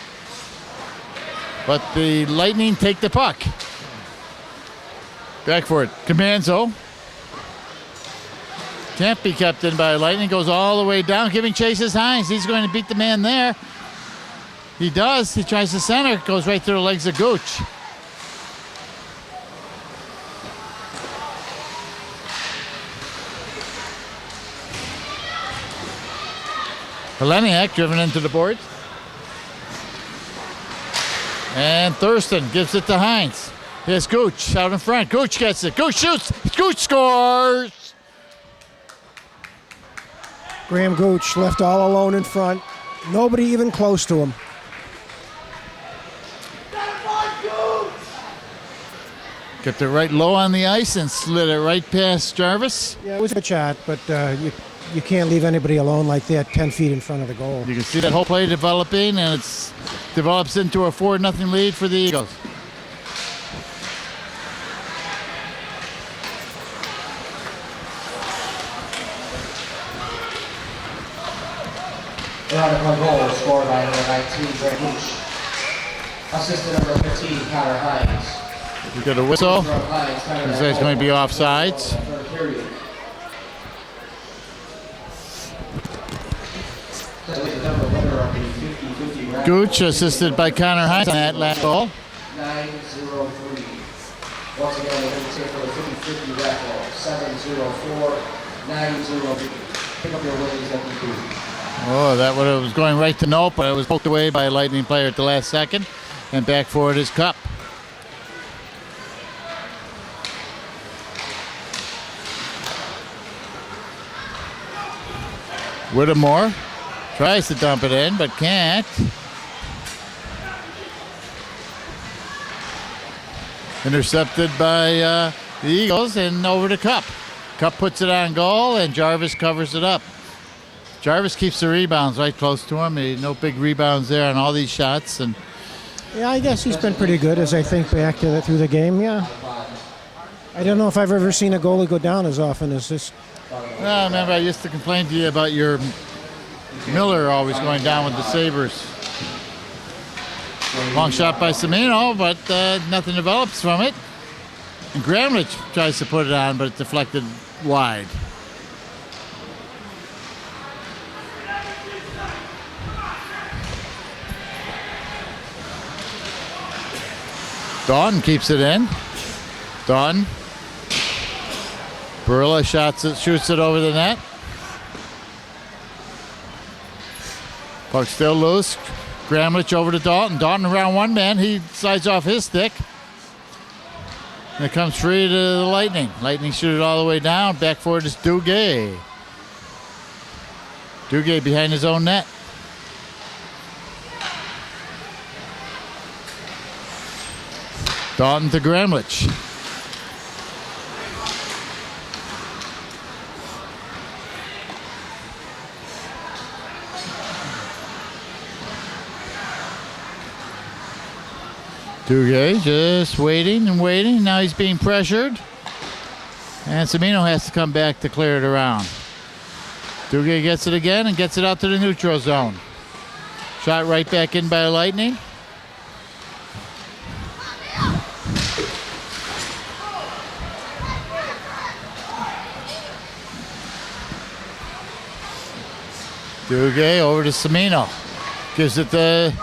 but the Lightning take the puck. Back for it. Comanzo. Can't be kept in by Lightning. Goes all the way down, giving chases Hines. He's going to beat the man there. He does. He tries to center. Goes right through the legs of Gooch. Heleniak driven into the boards. And Thurston gives it to Hines. Here's Gooch out in front. Gooch gets it. Gooch shoots. Gooch scores. Graham Gooch left all alone in front. Nobody even close to him. Kept it right low on the ice and slid it right past Jarvis. Yeah, it was a good shot, but you can't leave anybody alone like that 10 feet in front of the goal. You can see that whole play developing, and it develops into a 4-0 lead for the Eagles. The on-the-point goal scored by number 19, Greg Gooch. Assistant number 15, Connor Hines. We got a whistle. This is going to be offsides. Gooch assisted by Connor Hines on that last ball. 903. Once again, we're going to take for the 50-50 raffle. 704 903. Pick up your winnings at the booth. Oh, that one was going right to Nope, but it was poked away by a Lightning player at the last second. And back for it is Cup. Whittemore tries to dump it in, but can't. Intercepted by the Eagles and over to Cup. Cup puts it on goal, and Jarvis covers it up. Jarvis keeps the rebounds right close to him. No big rebounds there on all these shots. And yeah, I guess he's been pretty good as I think back to through the game. Yeah, I don't know if I've ever seen a goalie go down as often as this. Well, remember, I used to complain to you about your Miller always going down with the Sabres. Long shot by Semino, but nothing develops from it. And Gramlich tries to put it on, but it's deflected wide. Dawn keeps it in. Dawn. Barilla shoots it over the net. Puck still loose. Gramlich over to Dalton. Dalton around one man. He slides off his stick. And it comes free to the Lightning. Lightning shoot it all the way down. Back for it is Duguay. Duguay behind his own net. Dalton to Gramlich. Duguay just waiting and waiting. Now he's being pressured. And Semino has to come back to clear it around. Duguay gets it again and gets it out to the neutral zone. Shot right back in by Lightning. Duguay over to Semino. Gives it to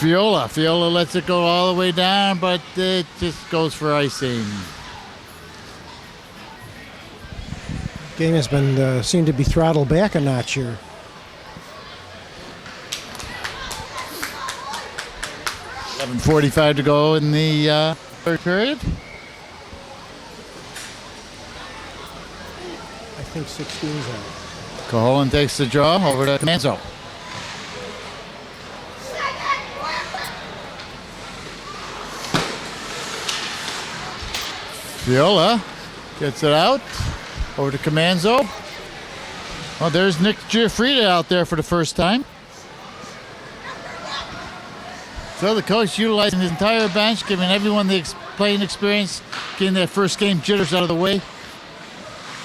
Fiola. Fiola lets it go all the way down, but it just goes for icing. Game has been seemed to be throttled back a notch here. .45 to go in the third period. I think 16's out. Caholen takes the draw over to Manzo. Fiola gets it out over to Comanzo. Oh, there's Nick Giuffrida out there for the first time. So the coach utilizing his entire bench, giving everyone the playing experience, getting their first game jitters out of the way,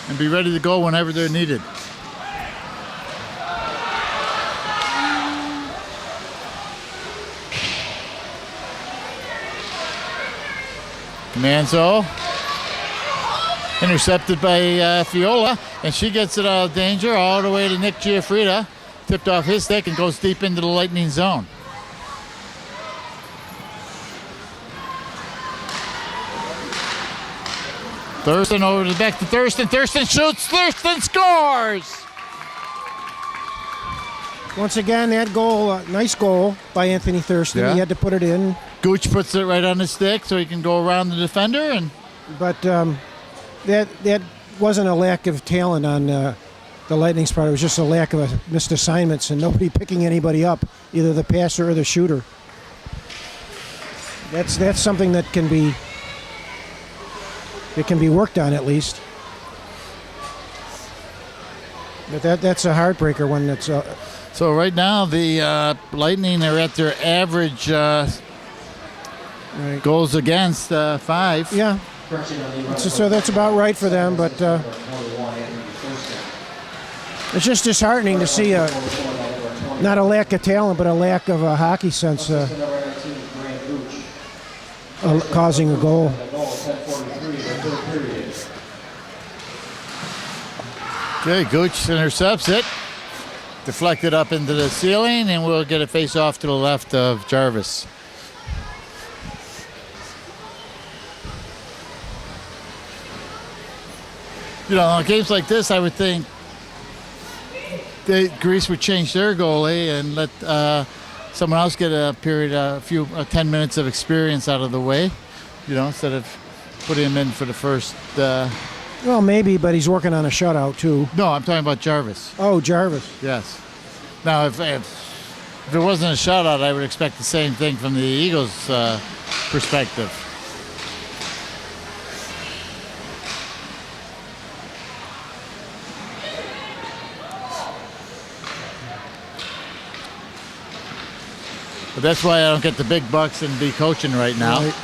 and be ready to go whenever they're needed. Manzo intercepted by Fiola, and she gets it out of danger all the way to Nick Giuffrida. Tipped off his stick and goes deep into the Lightning zone. Thurston over to back to Thurston. Thurston shoots. Thurston scores. Once again, that goal, nice goal by Anthony Thurston. Yeah. He had to put it in. Gooch puts it right on the stick so he can go around the defender. But that wasn't a lack of talent on the Lightning's part. It was just a lack of missed assignments and nobody picking anybody up, either the passer or the shooter. That's something that can be worked on at least. But that's a heartbreaker when it's. So right now the Lightning are at their average Right. goals against 5. Yeah. So that's about right for them, but it's just disheartening to see not a lack of talent, but a lack of a hockey sense causing a goal. Okay, Gooch intercepts it. Deflected up into the ceiling, and we'll get a face-off to the left of Jarvis. You know, on games like this, I would think Greece would change their goalie and let someone else get a 10 minutes of experience out of the way, you know, instead of putting him in for the first. Well, maybe, but he's working on a shutout too. No, I'm talking about Jarvis. Oh, Jarvis. Yes. Now, if it wasn't a shutout, I would expect the same thing from the Eagles' perspective. But that's why I don't get the big bucks and be coaching right now. Right.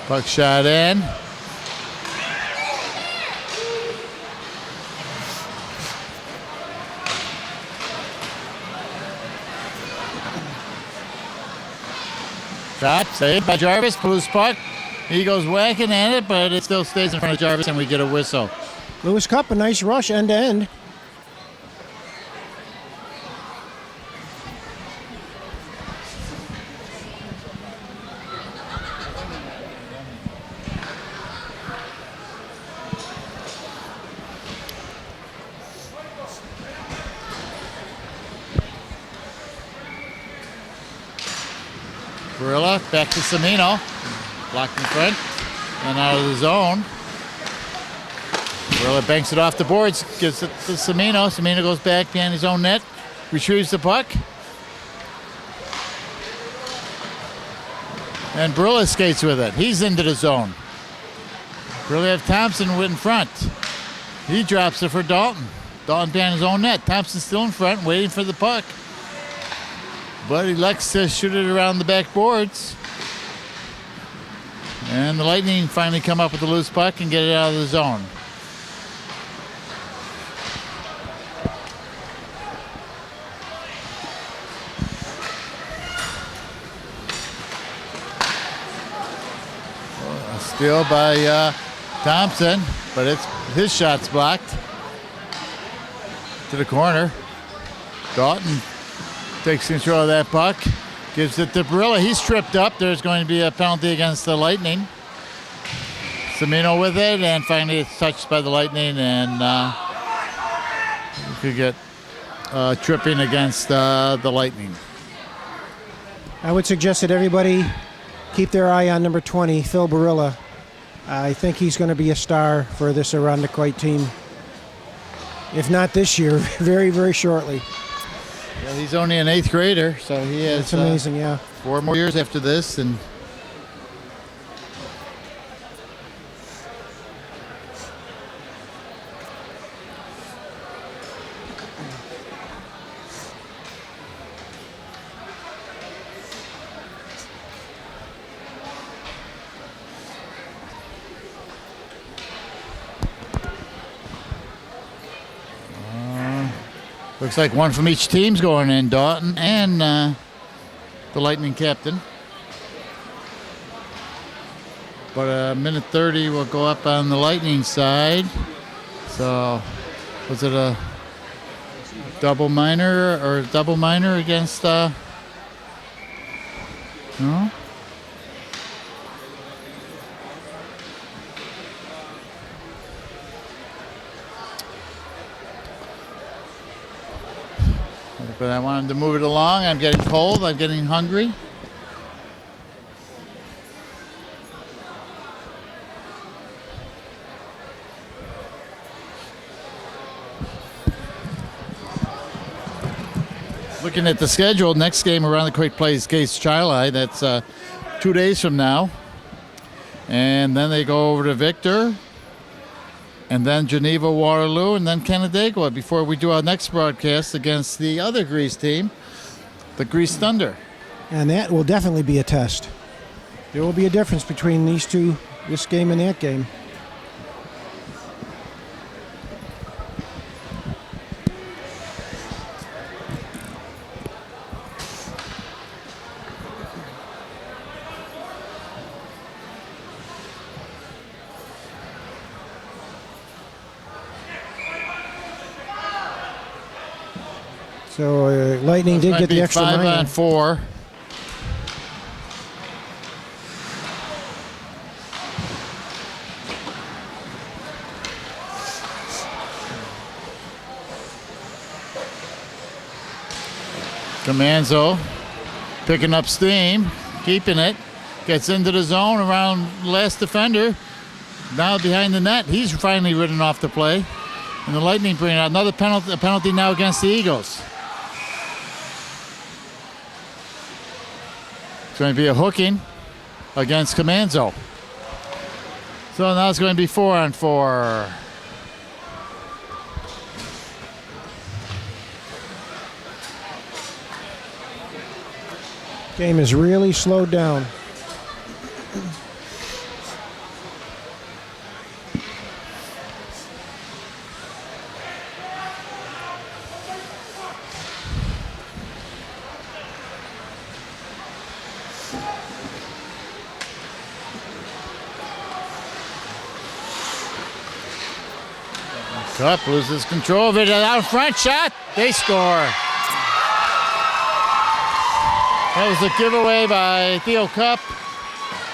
Puck shot in. Shot saved by Jarvis. Loose puck. He goes whacking at it, but it still stays in front of Jarvis, and we get a whistle. Lewis Cup, a nice rush end to end. Barilla back to Semino. Blocked in front and out of the zone. Barilla banks it off the boards, gives it to Semino. Semino goes back behind his own net, retrieves the puck. And Barilla skates with it. He's into the zone. Barilla have Thompson in front. He drops it for Dalton. Dalton behind his own net. Thompson's still in front, waiting for the puck. But he likes to shoot it around the backboards. And the Lightning finally come up with the loose puck and get it out of the zone. A steal by Thompson, but his shot's blocked to the corner. Dalton takes control of that puck, gives it to Barilla. He's tripped up. There's going to be a penalty against the Lightning. Semino with it, and finally it's touched by the Lightning, and you could get tripping against the Lightning. I would suggest that everybody keep their eye on number 20, Phil Barilla. I think he's going to be a star for this Irondequoit team. If not this year, very, very shortly. Yeah, he's only an 8th grader, so he has That's amazing, yeah. 4 more years after this. And looks like one from each team's going in, Dalton and the Lightning captain. But a minute 30 will go up on the Lightning side. So was it a double minor against no? But I wanted to move it along. I'm getting cold. I'm getting hungry. Looking at the schedule, next game around the Creek plays Case Chili. That's 2 days from now. And then they go over to Victor. And then Geneva, Waterloo, and then Canandaigua before we do our next broadcast against the other Greece team, the Greece Thunder. And that will definitely be a test. There will be a difference between these two, this game and that game. So Lightning did get the extra 5 minor. on 4. Comanzo picking up steam, keeping it, gets into the zone around last defender. Now behind the net, he's finally ridden off the play. And the Lightning bring out another penalty now against the Eagles. It's going to be a hooking against Comanzo. So now it's going to be 4 on 4. Game is really slowed down. Cup loses control of it. Out front shot. They score. That was a giveaway by Theo Cup,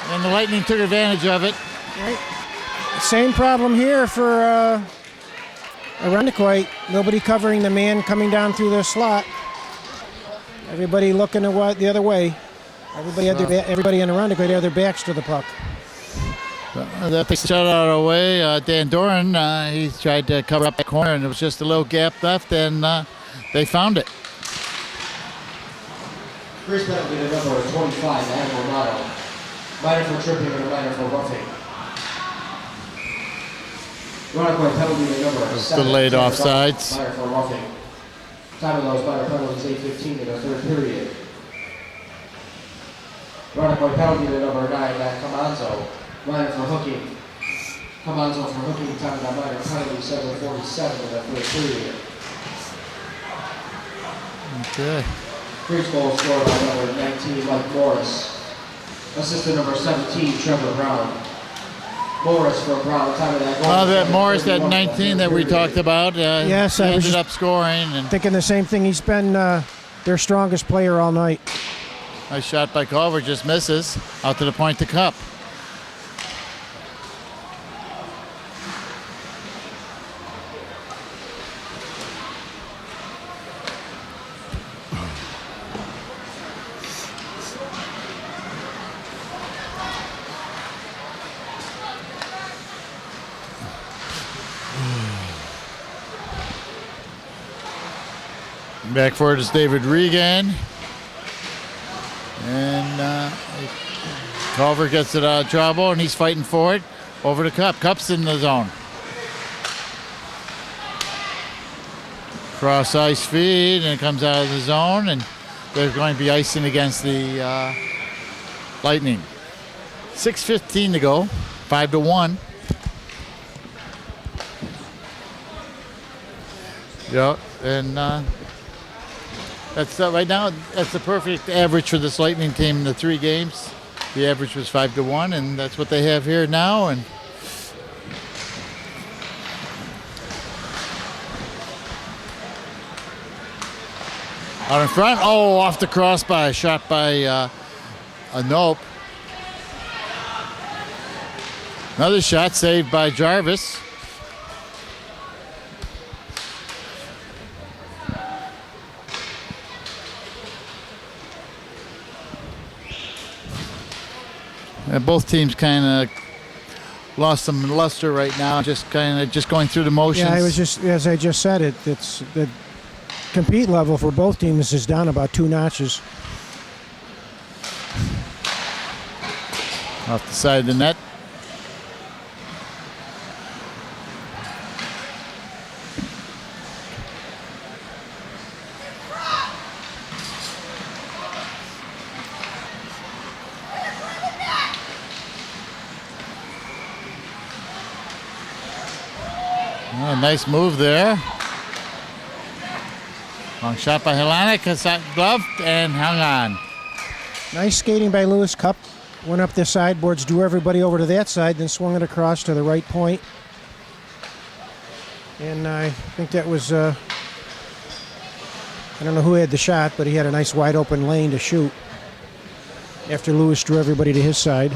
and the Lightning took advantage of it. Right. Same problem here for Irondequoit. Nobody covering the man coming down through the slot. Everybody looking the other way. Everybody in Irondequoit had their backs to the puck. That takes the shutout away. Dan Doran, he tried to cover up that corner, and it was just a little gap left, and they found it. First penalty to number 25, Adam Romano. Minor for tripping and a minor for roughing. Irondequoit penalty to number 7. Delayed offsides. Minor for roughing. Time of those minor penalties 8:15 in the third period. Irondequoit penalty to number 9, Matt Comanzo. Minor for hooking. Comanzo for hooking. Time of that minor penalty 7:47 in the third period. Okay. First goal scored by number 19, Mike Morris. Assistant number 17, Trevor Brown. Morris for Brown. Time of that goal. That Morris, that 19 that we talked about, Yes, he I was ended just up scoring. And thinking the same thing. He's been their strongest player all night. nice shot by Culver, just misses. Out to the point to Cup. Back for it is David Regan. And Culver gets it out of trouble, and he's fighting for it. Over to Cup. Cup's in the zone. Cross ice feed, and it comes out of the zone, and they're going to be icing against the Lightning. 6:15 to go. 5-1. Yeah, and that's right now. That's the perfect average for this Lightning team in the 3 games. The average was 5-1, and that's what they have here now. And out in front, off the crossbar, shot by a Nope. Another shot saved by Jarvis. Both teams kind of lost some luster right now, just going through the motions. Yeah, I was just, as I just said, it's the compete level for both teams is down about 2 notches. Off the side of the net. Oh, nice move there. Long shot by Helanek, gloved and hung on. Nice skating by Lewis Cup. Went up the sideboards, drew everybody over to that side, then swung it across to the right point. And I think that was, I don't know who had the shot, but he had a nice wide open lane to shoot after Lewis drew everybody to his side.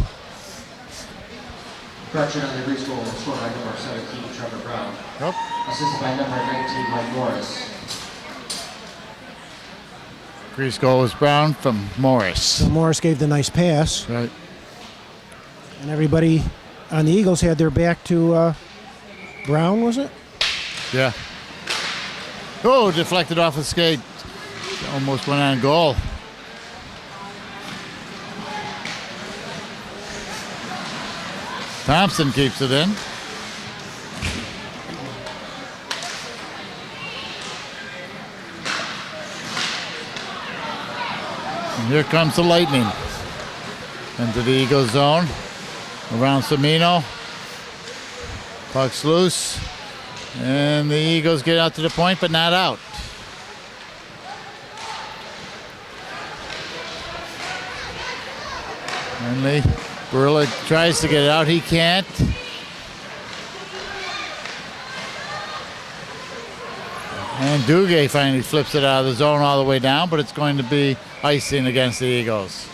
Correction on the Grease goal scored by number 17, Trevor Brown. Nope. Assisted by number 19, Mike Morris. Grease goal was Brown from Morris. So Morris gave the nice pass. Right. And everybody on the Eagles had their back to Brown, was it? Yeah. Oh, deflected off the skate. Almost went on goal. Thompson keeps it in. And here comes the Lightning. Into the Eagle zone. Around Semino. Puck's loose. And the Eagles get out to the point, but not out. Finally, Burla tries to get it out. He can't. And Duguay finally flips it out of the zone all the way down, but it's going to be icing against the Eagles.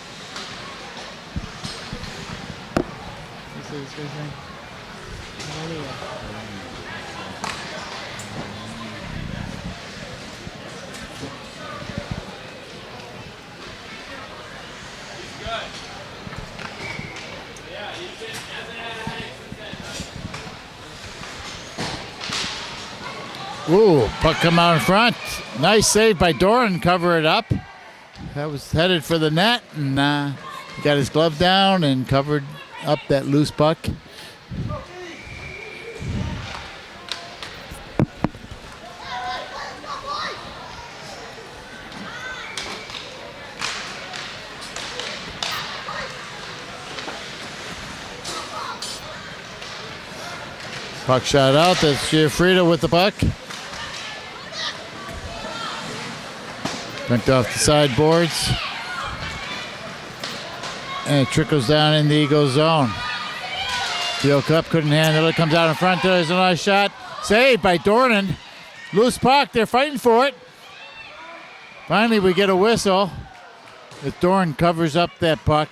Ooh, puck come out in front. Nice save by Doran, cover it up. That was headed for the net, and he got his glove down and covered up that loose puck. Puck shot out. That's Giuffrida with the puck. Dunked off the sideboards. And it trickles down in the Eagle zone. Deal Cup couldn't handle it. Comes out in front. There's another shot. Saved by Dornan. Loose puck. They're fighting for it. Finally, we get a whistle. As Dorn covers up that puck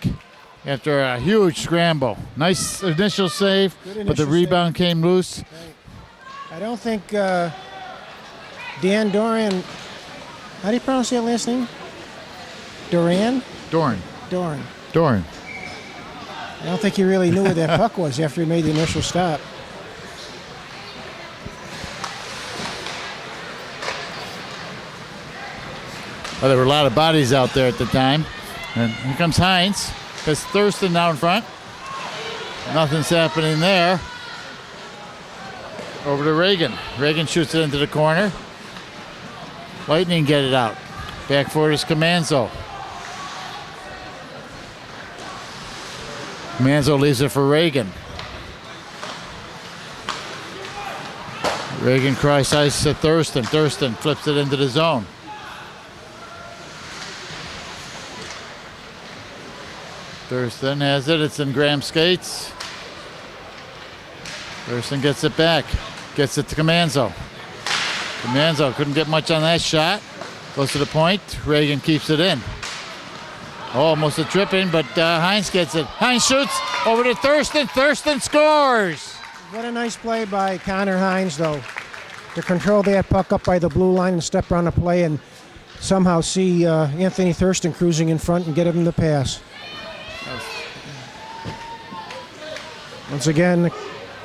after a huge scramble. Nice initial save, but the rebound came loose. I don't think Dan Doran, how do you pronounce that last name? Doran? Dorn. I don't think he really knew where that puck was after he made the initial stop. Well, there were a lot of bodies out there at the time. And here comes Hines. Has Thurston now in front. Nothing's happening there. Over to Reagan. Reagan shoots it into the corner. Lightning get it out. Back forward is Comanzo. Comanzo leaves it for Reagan. Reagan cross ice to Thurston. Thurston flips it into the zone. Thurston has it. It's in Graham's skates. Thurston gets it back. Gets it to Comanzo. Comanzo couldn't get much on that shot. Goes to the point. Reagan keeps it in. Almost a tripping, but Hines gets it. Hines shoots over to Thurston. Thurston scores. What a nice play by Connor Hines, though, to control that puck up by the blue line and step on the play and somehow see Anthony Thurston cruising in front and get him the pass. Once again,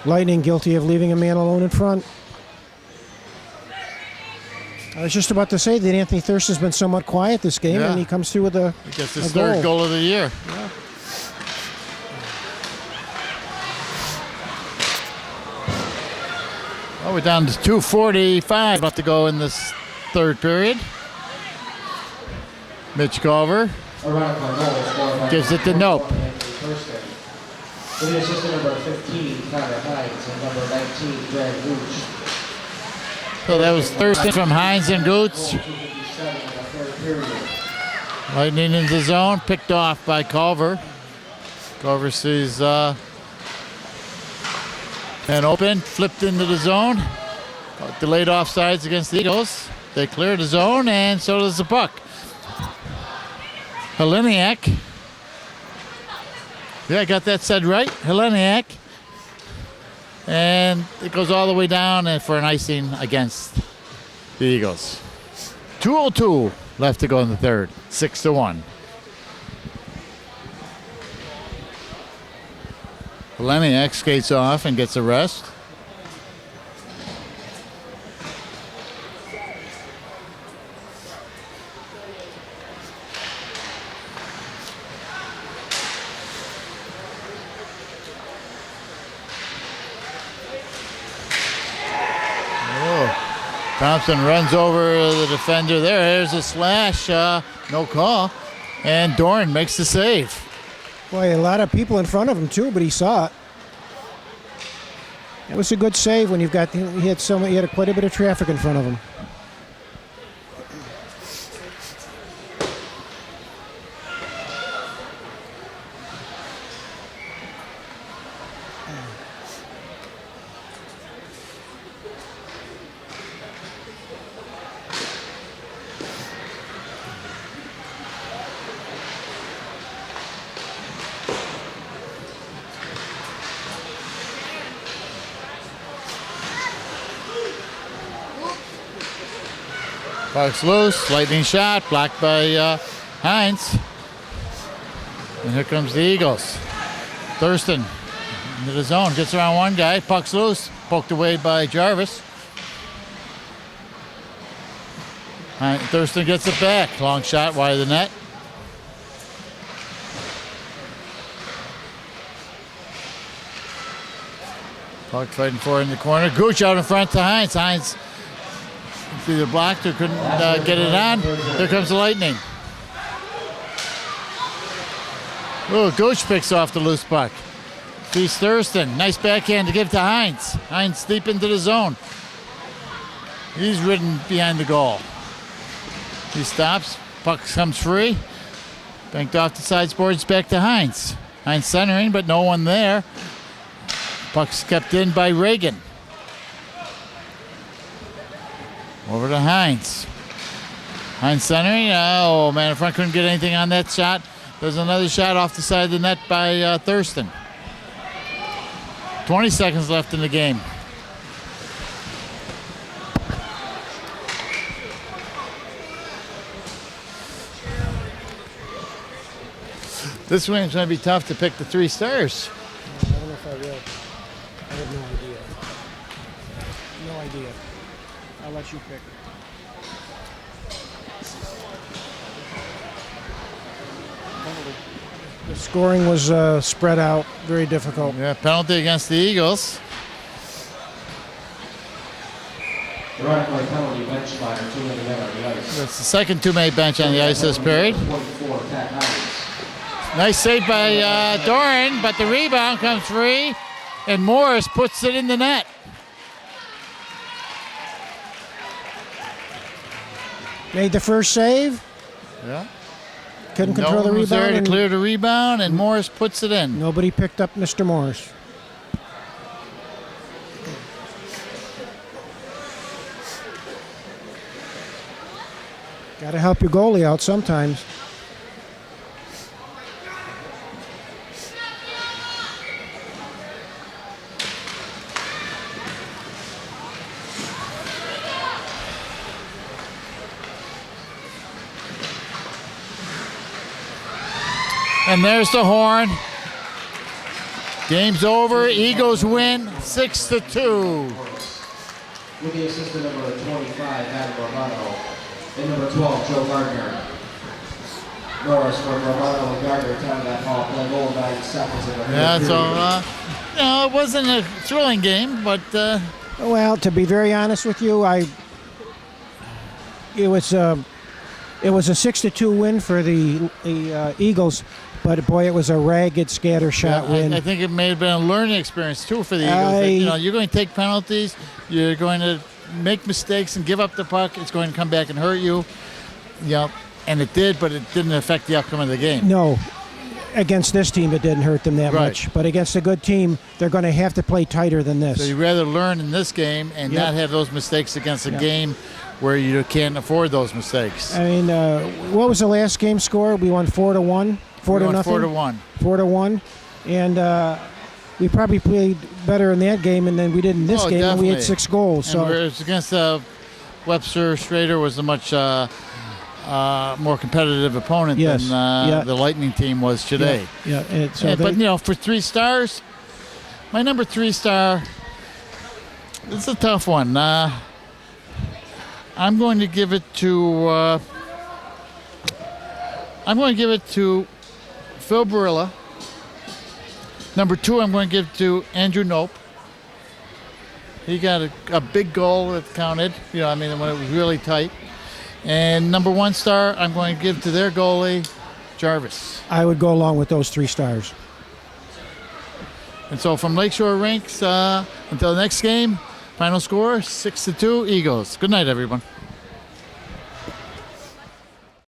Lightning guilty of leaving a man alone in front. I was just about to say that Anthony Thurston's been somewhat quiet this game, Yeah. and he comes through with a He gets his a third goal of the year. Yeah. Well, we're down to 2:45 left to go in this third period. Mitch Culver gives it to Nope. With the assistant number 15, Connor Hines, and number 19, Greg Gooch. So that was Thurston from Hines and Goots. Lightning in the zone, picked off by Culver. Culver sees and open, flipped into the zone. Delayed offsides against the Eagles. They clear the zone, and so does the puck. Heleniak. Yeah, I got that said right. Heleniak. And it goes all the way down and for an icing against the Eagles. 2:02 left to go in the third. 6-1. Heleniak skates off and gets a rest. Thompson runs over the defender there. There's a slash. No call. And Dorn makes the save. Boy, a lot of people in front of him too, but he saw it. It was a good save when you've got he had quite a bit of traffic in front of him. Puck's loose, lightning shot, blocked by Hines. And here comes the Eagles. Thurston into the zone, gets around one guy, puck's loose, poked away by Jarvis. Thurston gets it back, long shot wide of the net. Puck fighting for it in the corner. Gooch out in front to Hines. Hines either blocked or couldn't get it on. Here comes the Lightning. Oh, Gooch picks off the loose puck. Sees Thurston. Nice backhand to give to Hines. Hines deep into the zone. He's ridden behind the goal. He stops. Puck comes free. Banked off the side boards back to Hines. Hines centering, but no one there. Puck's kept in by Reagan. Over to Hines. Hines centering. Oh, man, in front couldn't get anything on that shot. There's another shot off the side of the net by Thurston. 20 seconds left in the game. This game's going to be tough to pick the 3 stars. I don't know if I will. I have no idea. No idea. I'll let you pick. The scoring was spread out, very difficult. Yeah, penalty against the Eagles. The right play penalty bench spotter, 2 minutes on the ice. That's the second 2-minute bench on the ice this period. 24, Pat Hines. Nice save by Doran, but the rebound comes free, and Morris puts it in the net. Made the first save. Yeah. Couldn't control No the one was there rebound. to clear the rebound, and Morris puts it in. Nobody picked up Mr. Morris. Got to help your goalie out sometimes. And there's the horn. Game's over. Eagles win 6-2. With the assistant number 25, Adam Romano, and number 12, Joe Gardner. Norris for Romano and Gardner, time that ball, playing over 9 seconds in the Yeah, third so period. it wasn't a thrilling game, but Well, to be very honest with you, it was a 6-2 win for the Eagles, but boy, it was a ragged scattershot win. I think it may have been a learning experience too for the Eagles. You're going to take penalties, you're going to make mistakes and give up the puck. It's going to come back and hurt you. And it did, but it didn't affect the outcome of the game. No, against this team, it didn't hurt them that much. But against a good team, they're going to have to play tighter than this. So you'd rather learn in this game and not have those mistakes against a game where you can't afford those mistakes. I mean, what was the last game score? We won 4-1, 4-0, 4-1, 4-1, and we probably played better in that game, and then we did in this game. And we had 6 goals. And so whereas against Webster, Schrader was a much more competitive opponent than the Lightning team was today. But for 3 stars, my number 3 star, it's a tough one. I'm going to give it to Phil Barilla. Number 2, I'm going to give to Andrew Nope. He got a big goal that counted. When it was really tight. And number 1 star, I'm going to give to their goalie, Jarvis. I would go along with those 3 stars. And so from Lakeshore Rinks, until the next game, final score 6-2 Eagles. Good night, everyone.